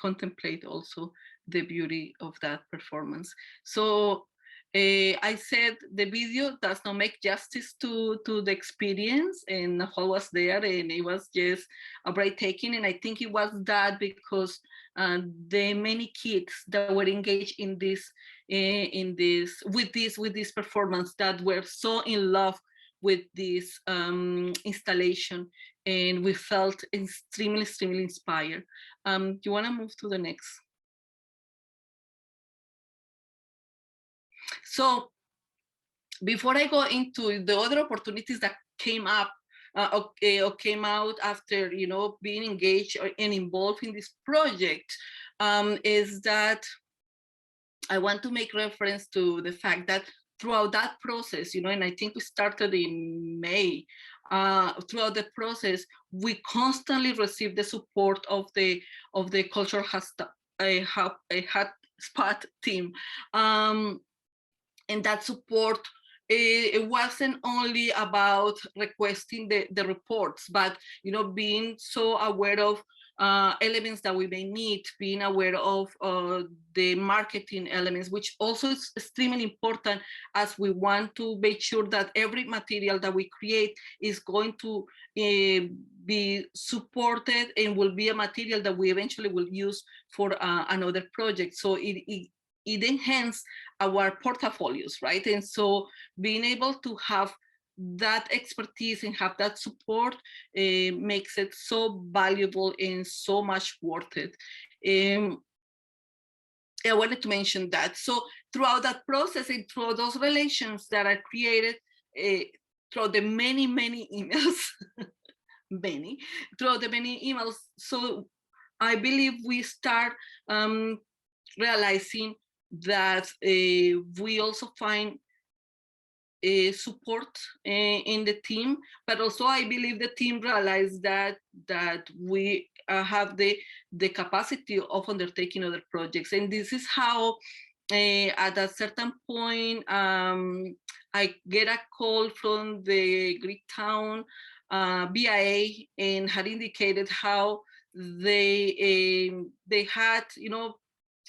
Speaker 4: contemplate also the beauty of that performance. So I said the video does not make justice to the experience, and Nicole was there, and it was just a breathtaking. And I think it was that because the many kids that were engaged in this with this performance, that were so in love with this installation, and we felt extremely inspired. Do you want to move to the next? So before I go into the other opportunities that came up or came out after, you know, being engaged and involved in this project, is that I want to make reference to the fact that throughout that process, you know, and I think we started in May, throughout the process, we constantly received the support of the Cultural Hotspot team. And that support, it wasn't only about requesting the reports, but, you know, being so aware of elements that we may need, being aware of the marketing elements, which also is extremely important, as we want to make sure that every material that we create is going to be supported and will be a material that we eventually will use for another project. So it enhances our portfolios, right? And so being able to have that expertise and have that support makes it so valuable and so much worth it. I wanted to mention that. So throughout that process and through those relations that are created, through the many emails, through the many emails, so I believe we start realizing that we also find support in the team, but also I believe the team realized that we have the capacity of undertaking other projects. And this is how at a certain point I get a call from the Greek town BIA, and had indicated how they had, you know,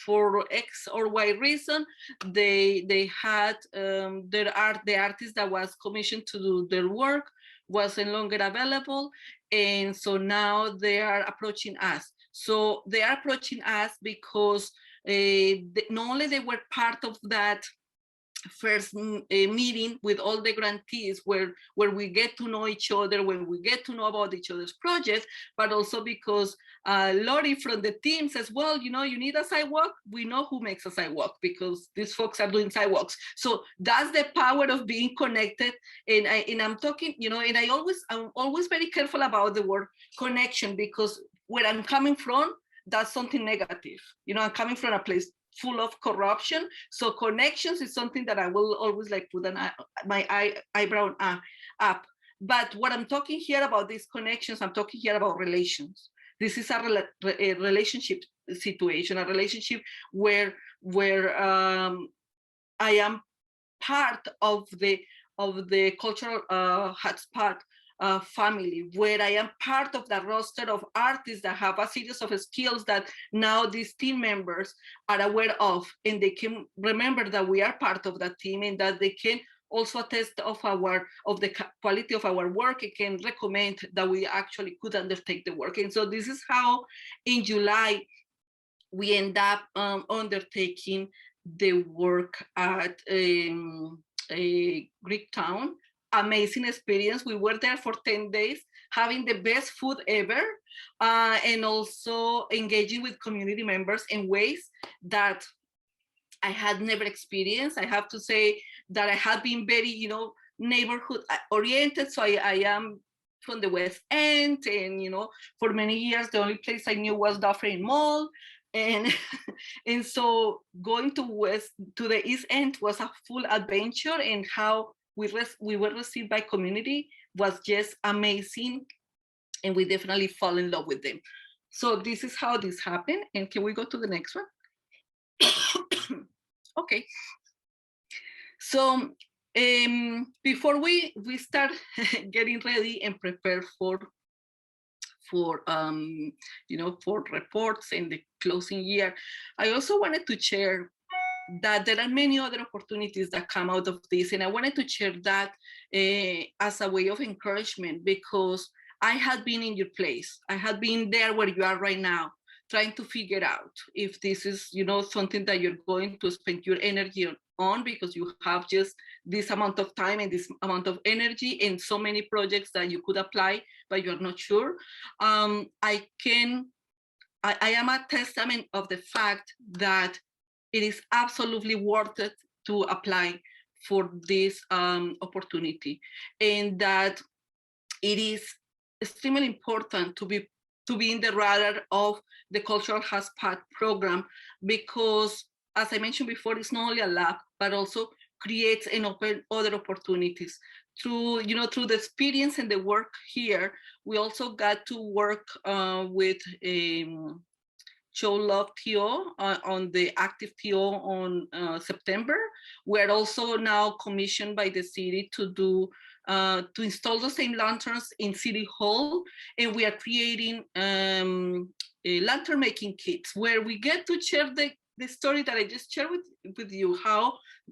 Speaker 4: for X or Y reason, they had the artist that was commissioned to do their work was no longer available, and so now they are approaching us. So they are approaching us because not only they were part of that first meeting with all the grantees where we get to know each other, when we get to know about each other's projects, but also because Lori from the team says, well, you know, you need a sidewalk. We know who makes a sidewalk because these folks are doing sidewalks. So that's the power of being connected. And I'm talking, you know, and I'm always very careful about the word connection, because where I'm coming from, that's something negative. You know, I'm coming from a place full of corruption. So connections is something that I will always like put my eyebrow up. But what I'm talking here about these connections, I'm talking here about relations. This is a relationship situation, a relationship where I am part of the Cultural Hotspot family, where I am part of the roster of artists that have a series of skills that now these team members are aware of, and they can remember that we are part of that team, and that they can also attest of the quality of our work and can recommend that we actually could undertake the work. And so this is how in July we end up undertaking the work at a Greek town. Amazing experience. We were there for 10 days, having the best food ever, and also engaging with community members in ways that I had never experienced. I have to say that I have been very, you know, neighborhood oriented. So I am from the West End, and, you know, for many years, the only place I knew was Dufferin Mall. And and so going to the East End was a full adventure, and how we were received by community was just amazing, and we definitely fall in love with them. So this is how this happened. And can we go to the next one? Okay. So before we start getting ready and prepare for for for reports in the closing year. I also wanted to share that there are many other opportunities that come out of this, and I wanted to share that as a way of encouragement, because I had been in your place. I had been there where you are right now, trying to figure out if this is something that you're going to spend your energy on, because you have just this amount of time and this amount of energy and so many projects that you could apply, but you're not sure. I am a testament of the fact that it is absolutely worth it to apply for this opportunity, and that it is extremely important to be in the radar of the Cultural Hotspot program, because, as I mentioned before, it's not only a lab, but also creates and open other opportunities. Through the experience and the work here, we also got to work with Show Love TO on the active TO on September. We're also now commissioned by the city to do to install the same lanterns in City Hall, and we are creating lantern making kits where we get to share the story that I just shared with you,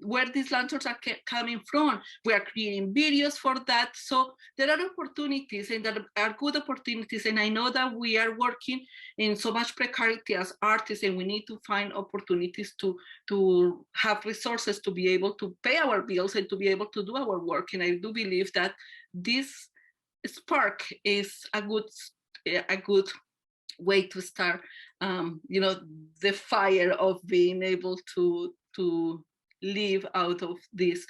Speaker 4: where these lanterns are coming from. We are creating videos for that. So there are opportunities, and there are good opportunities. And I know that we are working in so much precarity as artists, and we need to find opportunities to have resources to be able to pay our bills and to be able to do our work. And I do believe that this spark is a good way to start, the fire of being able to live out of this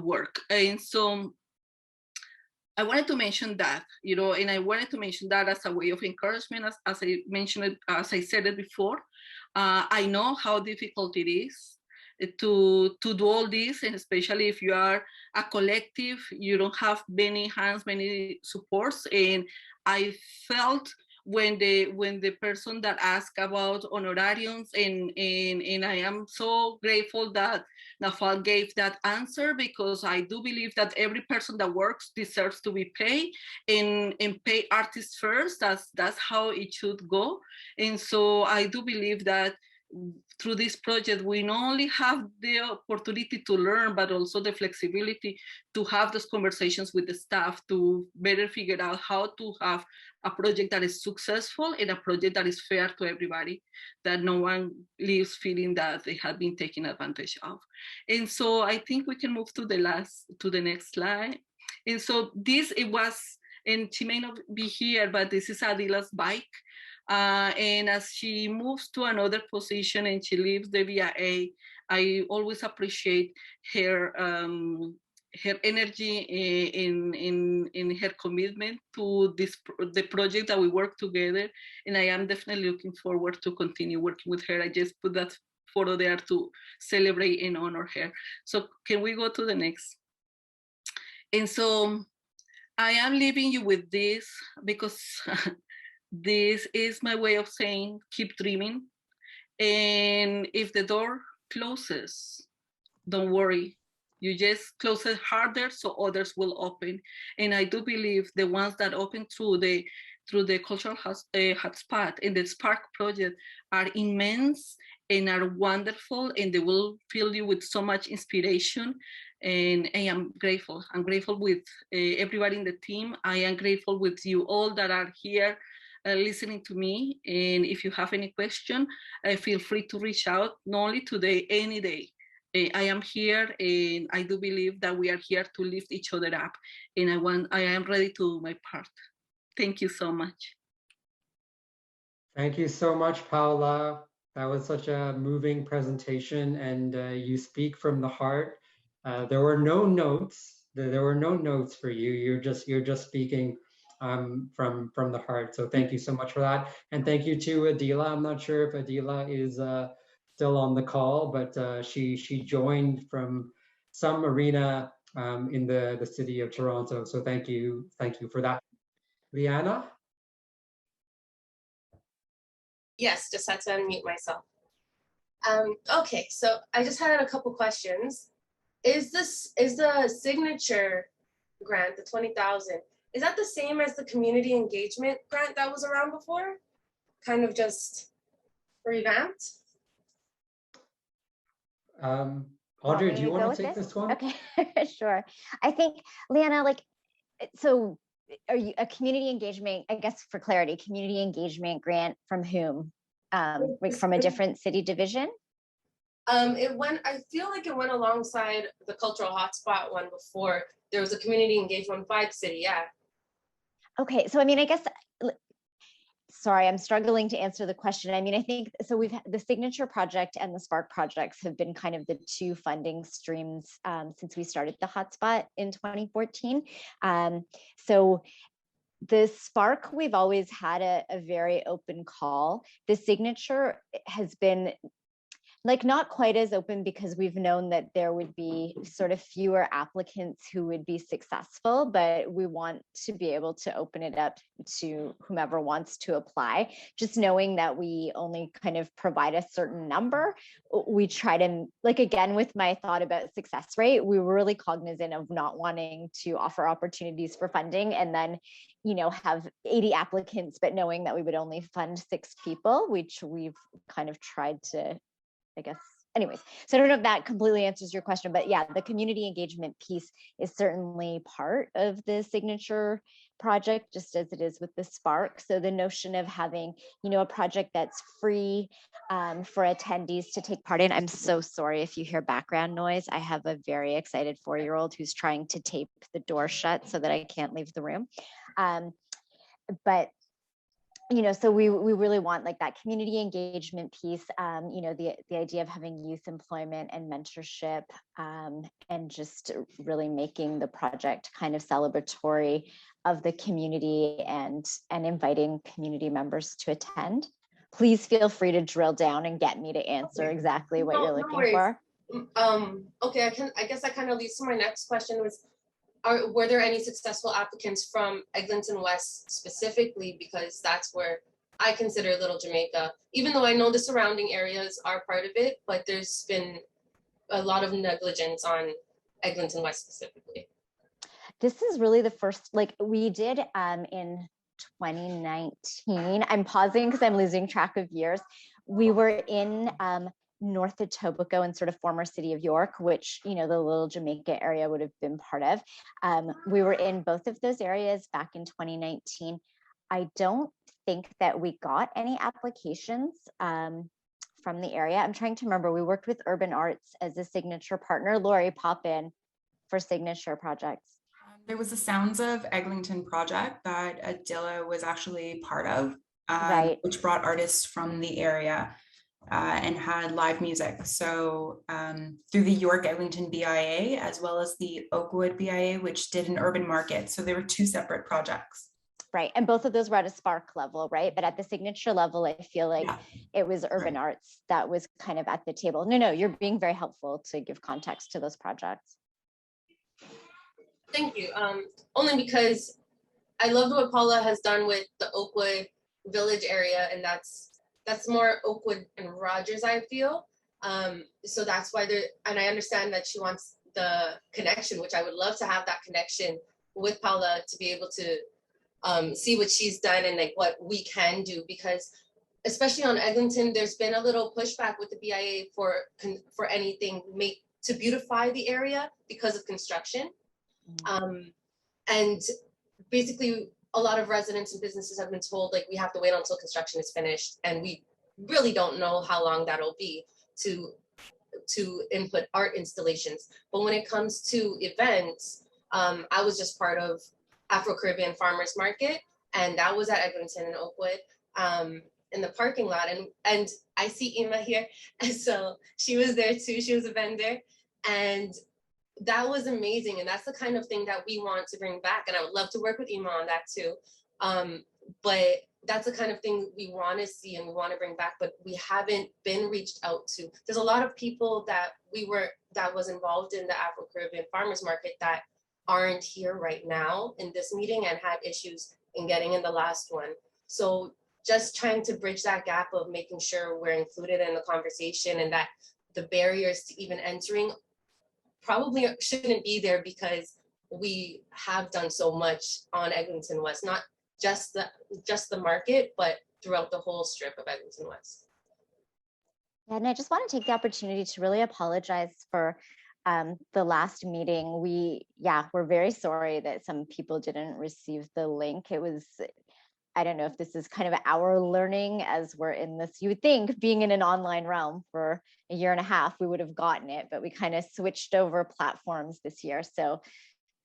Speaker 4: work. And so I wanted to mention that, and I wanted to mention that as a way of encouragement, as I mentioned, as I said it before. I know how difficult it is to do all this, and especially if you are a collective, you don't have many hands, many supports. And I felt when the person that asked about honorariums, and I am so grateful that Nafal gave that answer, because I do believe that every person that works deserves to be paid, and pay artists first. That's how it should go. And so I do believe that through this project, we not only have the opportunity to learn, but also the flexibility to have those conversations with the staff to better figure out how to have a project that is successful and a project that is fair to everybody, that no one leaves feeling that they have been taken advantage of. And so I think we can move to the next slide. And so and she may not be here, but this is Adila's bike. And as she moves to another position and she leaves the VIA, I always appreciate her energy in her commitment to the project that we work together. And I am definitely looking forward to continue working with her. I just put that photo there to celebrate and honor her. So can we go to the next? And so I am leaving you with this, because this is my way of saying, keep dreaming. And if the door closes, don't worry. You just close it harder so others will open. And I do believe the ones that open through the Cultural Hotspot and the Spark project are immense and are wonderful, and they will fill you with so much inspiration. And I am grateful. I'm grateful with everybody in the team. I am grateful with you all that are here listening to me. And if you have any question, feel free to reach out, not only today, any day. I am here, and I do believe that we are here to lift each other up. And I am ready to do my part. Thank you so much.
Speaker 1: Thank you so much, Paula. That was such a moving presentation, and you speak from the heart. There were no notes. There were no notes for you. You're just speaking from the heart. So thank you so much for that, and thank you to Adila. I'm not sure if Adila is still on the call, but she joined from some arena in the city of Toronto. So thank you for that. Liana?
Speaker 3: Yes, just had to unmute myself. Okay, so I just had a couple questions. Is the signature grant, the 20,000, is that the same as the community engagement grant that was around before? Kind of just revamped?
Speaker 1: Audrey, do you
Speaker 2: go
Speaker 1: want
Speaker 2: with
Speaker 1: to take this one?
Speaker 2: Okay, sure. I think, Leanna, like, so are you a community engagement, I guess for clarity, community engagement grant from whom? Like from a different city division?
Speaker 3: I feel like it went alongside the Cultural Hotspot one before. There was a community engagement by the city, yeah.
Speaker 2: Okay, so I mean, I guess, sorry, I'm struggling to answer the question. I mean, I think, so we've had the Signature Project and the Spark projects have been kind of the two funding streams since we started the hotspot in 2014. So the Spark, we've always had a very open call. The Signature has been like not quite as open because we've known that there would be sort of fewer applicants who would be successful, but we want to be able to open it up to whomever wants to apply. Just knowing that we only kind of provide a certain number, we try to, like, again, with my thought about success rate, we were really cognizant of not wanting to offer opportunities for funding and then, you know, have 80 applicants, but knowing that we would only fund 6 people, which we've kind of tried to, I guess, anyways. So I don't know if that completely answers your question, but yeah, the community engagement piece is certainly part of the Signature project, just as it is with the Spark. So the notion of having, you know, a project that's free for attendees to take part in. I'm so sorry if you hear background noise. I have a very excited 4-year-old who's trying to tape the door shut so that I can't leave the room. But you know, so we really want like that community engagement piece, you know, the idea of having youth employment and mentorship, and just really making the project kind of celebratory of the community and inviting community members to attend. Please feel free to drill down and get me to answer exactly what you're looking for.
Speaker 3: Okay, I guess that kind of leads to my next question was, were there any successful applicants from Eglinton-West specifically? Because that's where I consider Little Jamaica, even though I know the surrounding areas are part of it, but there's been a lot of negligence on Eglinton-West specifically.
Speaker 2: This is really the first, like we did in 2019. I'm pausing because I'm losing track of years. We were in North Etobicoke and sort of former city of York, which, you know, the Little Jamaica area would have been part of. We were in both of those areas back in 2019. I don't think that we got any applications from the area. I'm trying to remember, we worked with Urban Arts as a Signature partner. Lori, pop in for Signature projects.
Speaker 6: There was the Sounds of Eglinton project that Adila was actually part of,
Speaker 2: Right.
Speaker 6: which brought artists from the area and had live music. So through the York Eglinton BIA, as well as the Oakwood BIA, which did an urban market. So there were 2 separate projects.
Speaker 2: Right, and both of those were at a Spark level, right? But at the Signature level, I feel like it was Urban Arts that was kind of at the table. No, you're being very helpful to give context to those projects.
Speaker 3: Thank you. Only because I loved what Paula has done with the Oakwood Village area, and that's more Oakwood and Rogers, I feel. So that's why and I understand that she wants the connection, which I would love to have that connection with Paula to be able to see what she's done and like what we can do, because especially on Eglinton, there's been a little pushback with the BIA for anything to beautify the area because of construction. And basically a lot of residents and businesses have been told, like, we have to wait until construction is finished, and we really don't know how long that'll be to input art installations. But when it comes to events, I was just part of Afro-Caribbean Farmers Market, and that was at Eglinton and Oakwood in the parking lot. And I see Ima here, and so she was there too. She was a vendor, and that was amazing. And that's the kind of thing that we want to bring back. And I would love to work with Ima on that too. But that's the kind of thing we want to see and we want to bring back, but we haven't been reached out to. There's a lot of people that was involved in the Afro-Caribbean Farmers Market that aren't here right now in this meeting and had issues in getting in the last one. So just trying to bridge that gap of making sure we're included in the conversation, and that the barriers to even entering probably shouldn't be there, because we have done so much on Eglinton-West, not just the market, but throughout the whole strip of Eglinton-West.
Speaker 2: And I just want to take the opportunity to really apologize for the last meeting. We're very sorry that some people didn't receive the link. It was, I don't know if this is kind of our learning as we're in this, you would think being in an online realm for a year and a half, we would have gotten it, but we kind of switched over platforms this year. So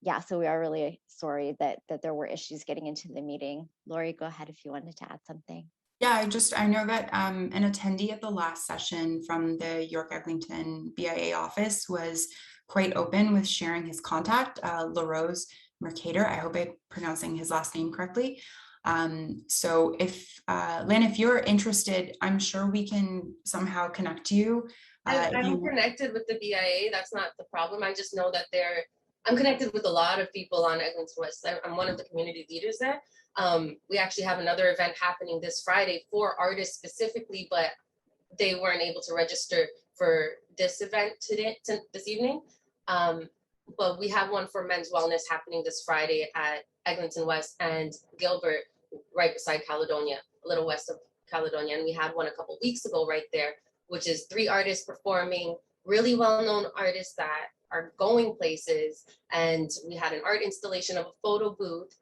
Speaker 2: yeah, so we are really sorry that there were issues getting into the meeting. Lori, go ahead if you wanted to add something.
Speaker 6: Yeah, I know that an attendee at the last session from the York Eglinton BIA office was quite open with sharing his contact, LaRose Mercator. I hope I'm pronouncing his last name correctly. So if, Lynn, if you're interested, I'm sure we can somehow connect you.
Speaker 3: I'm connected with the BIA, that's not the problem. I just know that I'm connected with a lot of people on Eglinton-West. I'm one of the community leaders there. We actually have another event happening this Friday for artists specifically, but they weren't able to register for this event this evening. But we have one for men's wellness happening this Friday at Eglinton-West and Gilbert, right beside Caledonia, a little west of Caledonia. And we had one a couple weeks ago right there, which is 3 artists performing, really well-known artists that are going places. And we had an art installation of a photo booth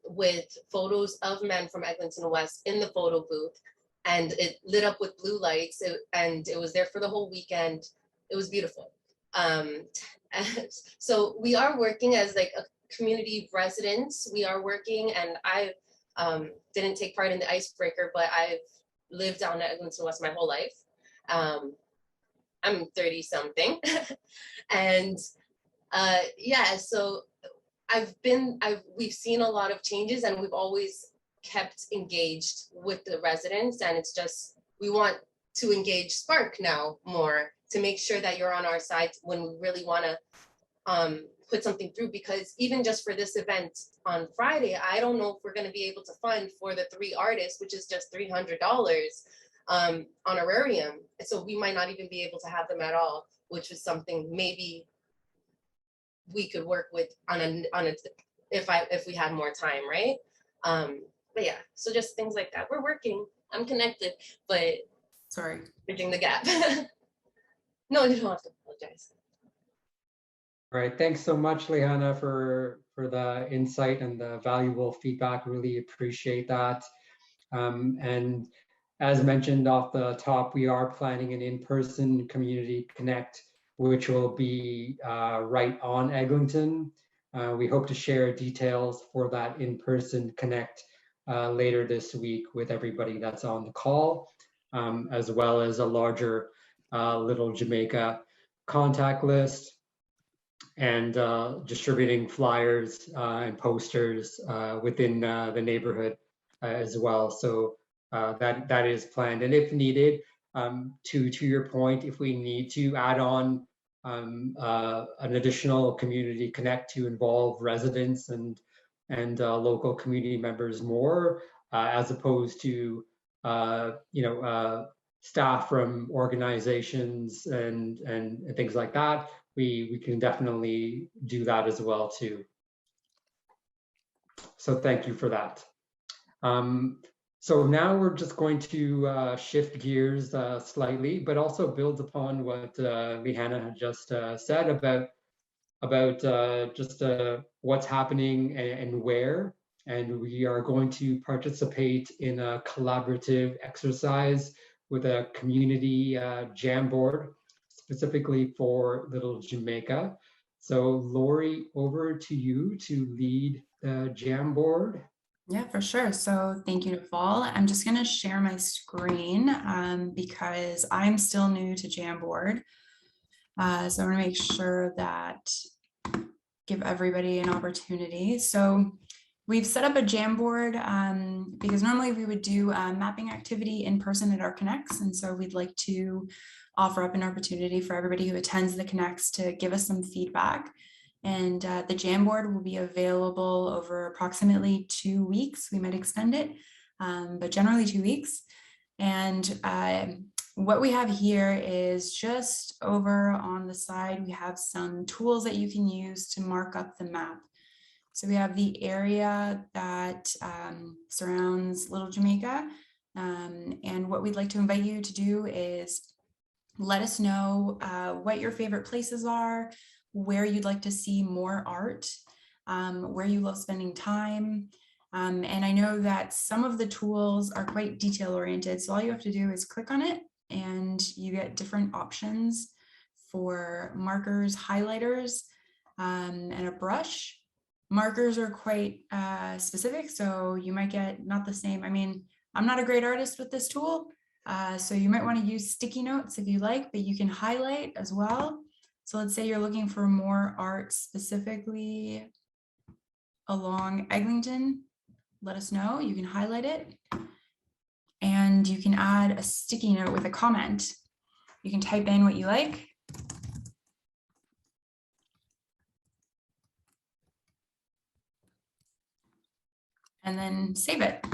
Speaker 3: with photos of men from Eglinton-West in the photo booth, and it lit up with blue lights, and it was there for the whole weekend. It was beautiful. So we are working as like a community residents. We are working, and I didn't take part in the icebreaker, but I've lived down at Eglinton-West my whole life. I'm 30 something. And yeah, so we've seen a lot of changes, and we've always kept engaged with the residents, and it's just, we want to engage Spark now more to make sure that you're on our side when we really want to put something through, because even just for this event on Friday, I don't know if we're going to be able to fund for the 3 artists, which is just $300 honorarium. So we might not even be able to have them at all, which is something maybe we could work with on a if we had more time, right? But yeah, so just things like that. We're working. I'm connected, but
Speaker 6: sorry,
Speaker 3: bridging the gap. No, you don't have to apologize.
Speaker 1: All right, thanks so much, Liana, for the insight and the valuable feedback. Really appreciate that. And as mentioned off the top, we are planning an in-person community connect, which will be right on Eglinton. We hope to share details for that in-person connect later this week with everybody that's on the call, as well as a larger Little Jamaica contact list, and distributing flyers and posters within the neighborhood as well. So that is planned, and if needed, to your point, if we need to add on an additional community connect to involve residents and local community members more, as opposed to staff from organizations and things like that, we can definitely do that as well too. So thank you for that. So now we're just going to shift gears slightly, but also build upon what Liana had just said about just what's happening and where. And we are going to participate in a collaborative exercise with a community Jamboard, specifically for Little Jamaica. So Lori, over to you to lead the Jamboard.
Speaker 6: Yeah, for sure. So thank you, Naval. I'm just going to share my screen because I'm still new to Jamboard. So I want to make sure that give everybody an opportunity. So we've set up a Jamboard because normally we would do a mapping activity in person at our Connects. And so we'd like to offer up an opportunity for everybody who attends the Connects to give us some feedback. And the Jamboard will be available over approximately 2 weeks. We might extend it, but generally 2 weeks. And what we have here is just over on the side, we have some tools that you can use to mark up the map. So we have the area that surrounds Little Jamaica. And what we'd like to invite you to do is let us know what your favorite places are, where you'd like to see more art, where you love spending time. And I know that some of the tools are quite detail oriented. So all you have to do is click on it and you get different options for markers, highlighters, and a brush. Markers are quite specific, so you might get not the same. I mean, I'm not a great artist with this tool, so you might want to use sticky notes if you like, but you can highlight as well. So let's say you're looking for more art specifically along Eglinton, let us know, you can highlight it. And you can add a sticky note with a comment. You can type in what you like. And then save it.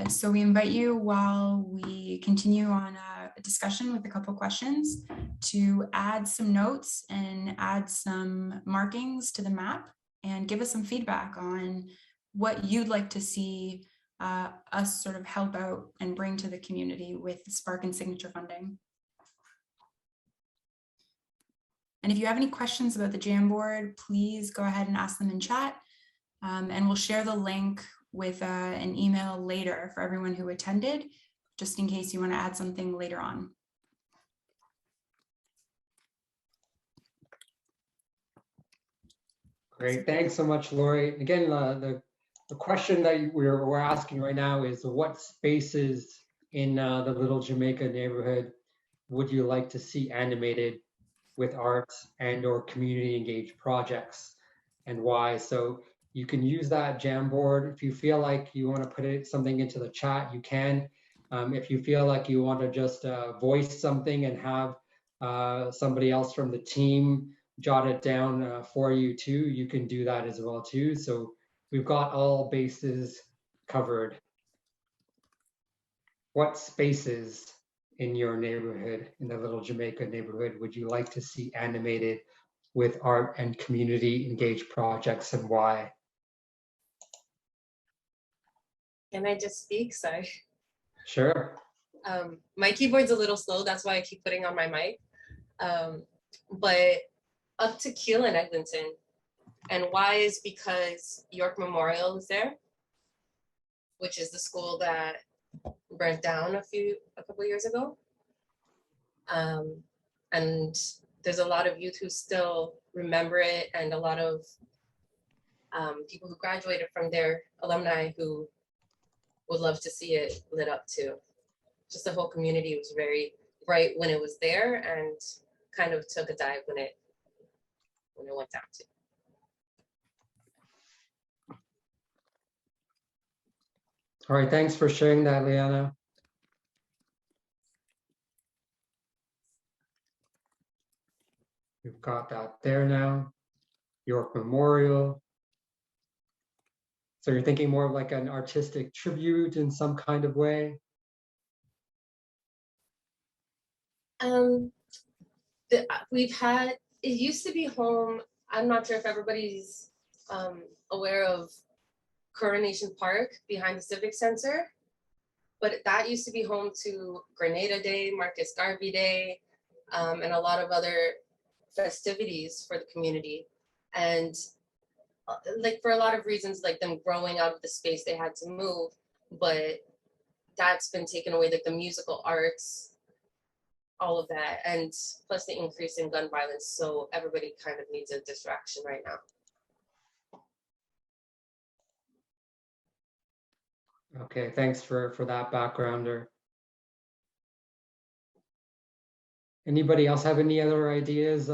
Speaker 6: So we invite you, while we continue on a discussion with a couple questions, to add some notes and add some markings to the map and give us some feedback on what you'd like to see us sort of help out and bring to the community with Spark and Signature funding. And if you have any questions about the Jamboard, please go ahead and ask them in chat. And we'll share the link with an email later for everyone who attended, just in case you want to add something later on.
Speaker 1: Great, thanks so much, Lori. Again, the question that we're asking right now is, what spaces in the Little Jamaica neighborhood would you like to see animated with art and or community engaged projects, and why? So you can use that Jamboard. If you feel like you want to put something into the chat, you can. If you feel like you want to just voice something and have somebody else from the team jot it down for you too, you can do that as well too. So we've got all bases covered. What spaces in your neighborhood, in the Little Jamaica neighborhood, would you like to see animated with art and community engaged projects, and why?
Speaker 3: Can I just speak? Sorry.
Speaker 1: Sure.
Speaker 3: My keyboard's a little slow, that's why I keep putting on my mic. But up to Keele and Eglinton. And why is because York Memorial is there, which is the school that burnt down a couple years ago. And there's a lot of youth who still remember it, and a lot of people who graduated from their alumni who would love to see it lit up too. Just the whole community was very bright when it was there, and kind of took a dive when it went down too.
Speaker 1: All right, thanks for sharing that, Liana. We've got that there now. York Memorial. So you're thinking more of like an artistic tribute in some kind of way?
Speaker 3: We've had, it used to be home, I'm not sure if everybody's aware of Coronation Park behind the Civic Center, but that used to be home to Grenada Day, Marcus Garvey Day, and a lot of other festivities for the community. And like for a lot of reasons, like them growing out of the space, they had to move, but that's been taken away, like the musical arts, all of that, and plus the increase in gun violence. So everybody kind of needs a distraction right now.
Speaker 1: Okay, thanks for that backgrounder. Anybody else have any other ideas,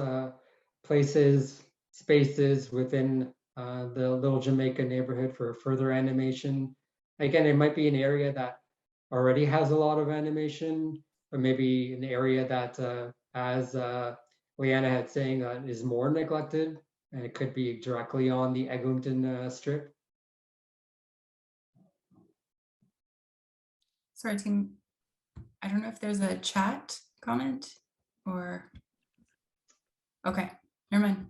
Speaker 1: places, spaces within the Little Jamaica neighborhood for further animation? Again, it might be an area that already has a lot of animation, or maybe an area that, as Leanna had saying, is more neglected, and it could be directly on the Eglinton strip.
Speaker 6: Sorry, team. I don't know if there's a chat comment or, okay, never mind.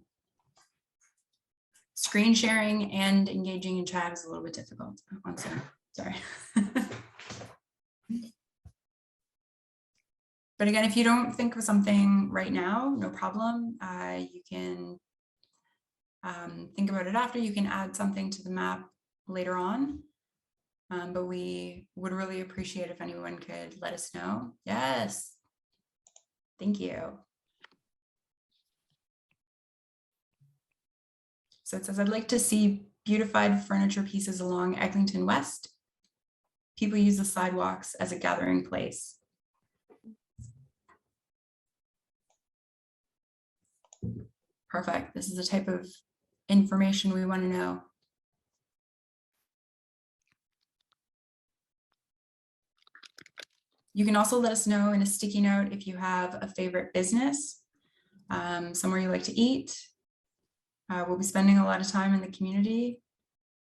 Speaker 6: Screen sharing and engaging in chat is a little bit difficult. One second, sorry. But again, if you don't think of something right now, no problem. You can think about it after. You can add something to the map later on. But we would really appreciate if anyone could let us know. Yes. Thank you. So it says, I'd like to see beautified furniture pieces along Eglinton-West. People use the sidewalks as a gathering place. Perfect. This is the type of information we want to know. You can also let us know in a sticky note if you have a favorite business, somewhere you like to eat. We'll be spending a lot of time in the community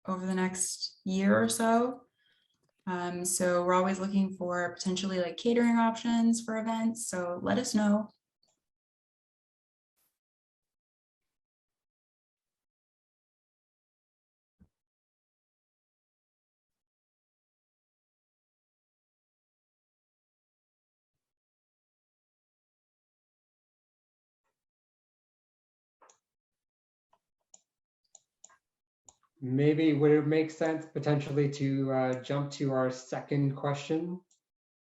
Speaker 6: over the next year or so. So we're always looking for potentially like catering options for events. So let us know.
Speaker 1: Maybe would it make sense potentially to jump to our second question?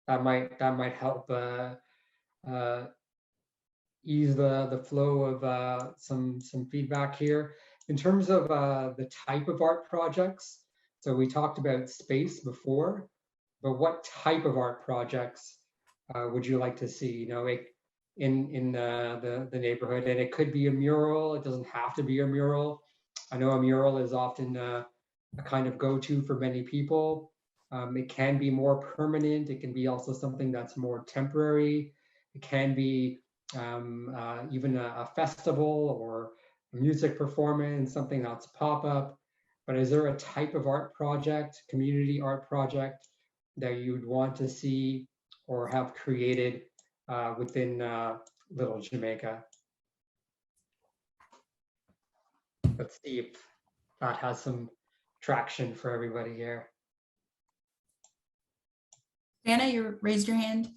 Speaker 1: That might help ease the flow of some feedback here. In terms of the type of art projects, so we talked about space before, but what type of art projects would you like to see? You know, in the neighborhood, and it could be a mural. It doesn't have to be a mural. I know a mural is often a kind of go-to for many people. It can be more permanent. It can be also something that's more temporary. It can be even a festival or a music performance, something that's pop-up. But is there a type of art project, community art project, that you'd want to see or have created within Little Jamaica? Let's see if that has some traction for everybody here.
Speaker 6: Anna, you raised your hand.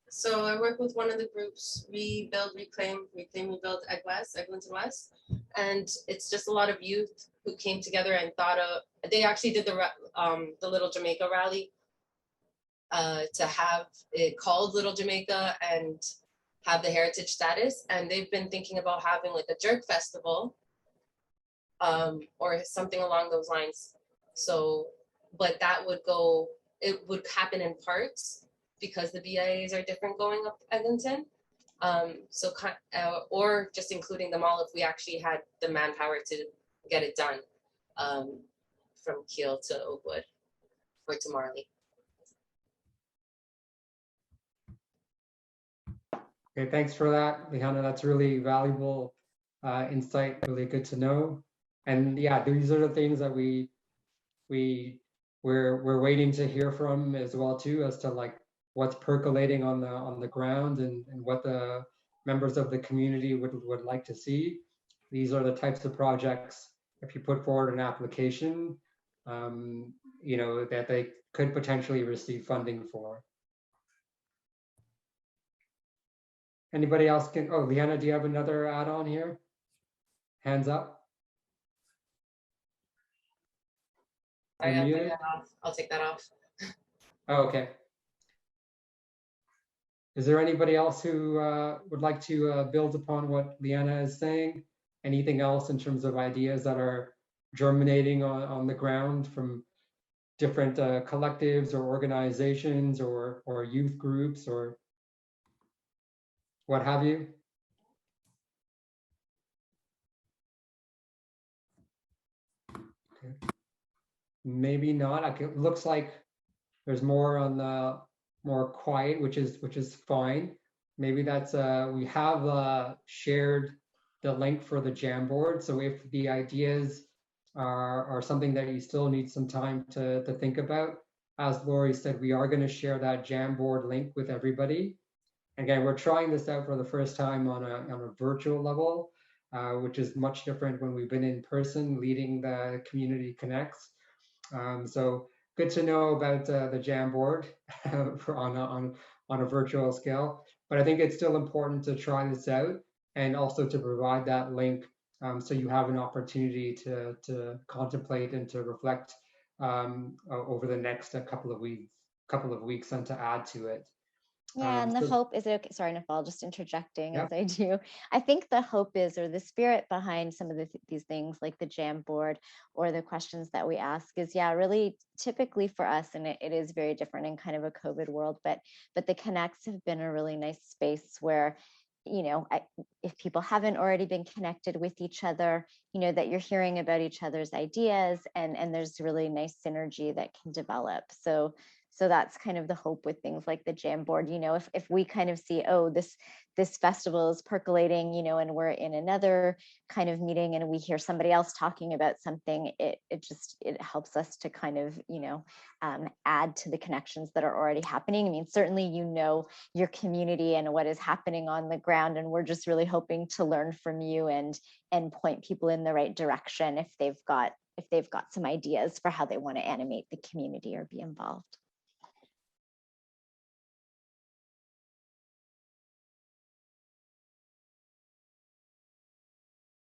Speaker 3: So I work with one of the groups, Rebuild, Reclaim, Rebuild, Eglinton-West. And it's just a lot of youth who came together and thought of, they actually did the Little Jamaica rally to have it called Little Jamaica and have the heritage status. And they've been thinking about having like a jerk festival or something along those lines. So, but that would go, it would happen in parts because the BIAs are different going up Eglinton. So, or just including them all if we actually had the manpower to get it done from Kiel to Oakwood or to Marley.
Speaker 1: Okay, thanks for that, Liana. That's really valuable insight, really good to know. And yeah, these are the things that we're waiting to hear from as well too, as to like what's percolating on the ground and what the members of the community would like to see. These are the types of projects, if you put forward an application, you know, that they could potentially receive funding for. Anybody else can, oh, Liana, do you have another add-on here? Hands up.
Speaker 3: I'll take that off.
Speaker 1: Oh, okay. Is there anybody else who would like to build upon what Liana is saying? Anything else in terms of ideas that are germinating on the ground from different collectives or organizations or youth groups or what have you? Okay. Maybe not. It looks like there's more on the more quiet, which is fine. Maybe that's we have shared the link for the Jamboard. So if the ideas are something that you still need some time to think about, as Lori said, we are going to share that Jamboard link with everybody. Again, we're trying this out for the first time on a virtual level, which is much different when we've been in person leading the Community Connects. So good to know about the Jamboard for on a virtual scale. But I think it's still important to try this out and also to provide that link so you have an opportunity to contemplate and to reflect over the next couple of weeks and to add to it.
Speaker 2: Yeah, and the
Speaker 1: So,
Speaker 2: hope is okay. Sorry, Nafal, just interjecting
Speaker 1: yeah.
Speaker 2: as I do. I think the hope is, or the spirit behind some of these things, like the Jamboard or the questions that we ask, is yeah, really typically for us, and it is very different in kind of a COVID world, but the Connects have been a really nice space where, you know, if people haven't already been connected with each other, you know, that you're hearing about each other's ideas, and there's really nice synergy that can develop. So that's kind of the hope with things like the Jamboard. You know, if we kind of see, oh, this festival is percolating, you know, and we're in another kind of meeting and we hear somebody else talking about something, it helps us to kind of, you know, add to the connections that are already happening. I mean, certainly, you know, your community and what is happening on the ground, and we're just really hoping to learn from you and point people in the right direction if they've got some ideas for how they want to animate the community or be involved.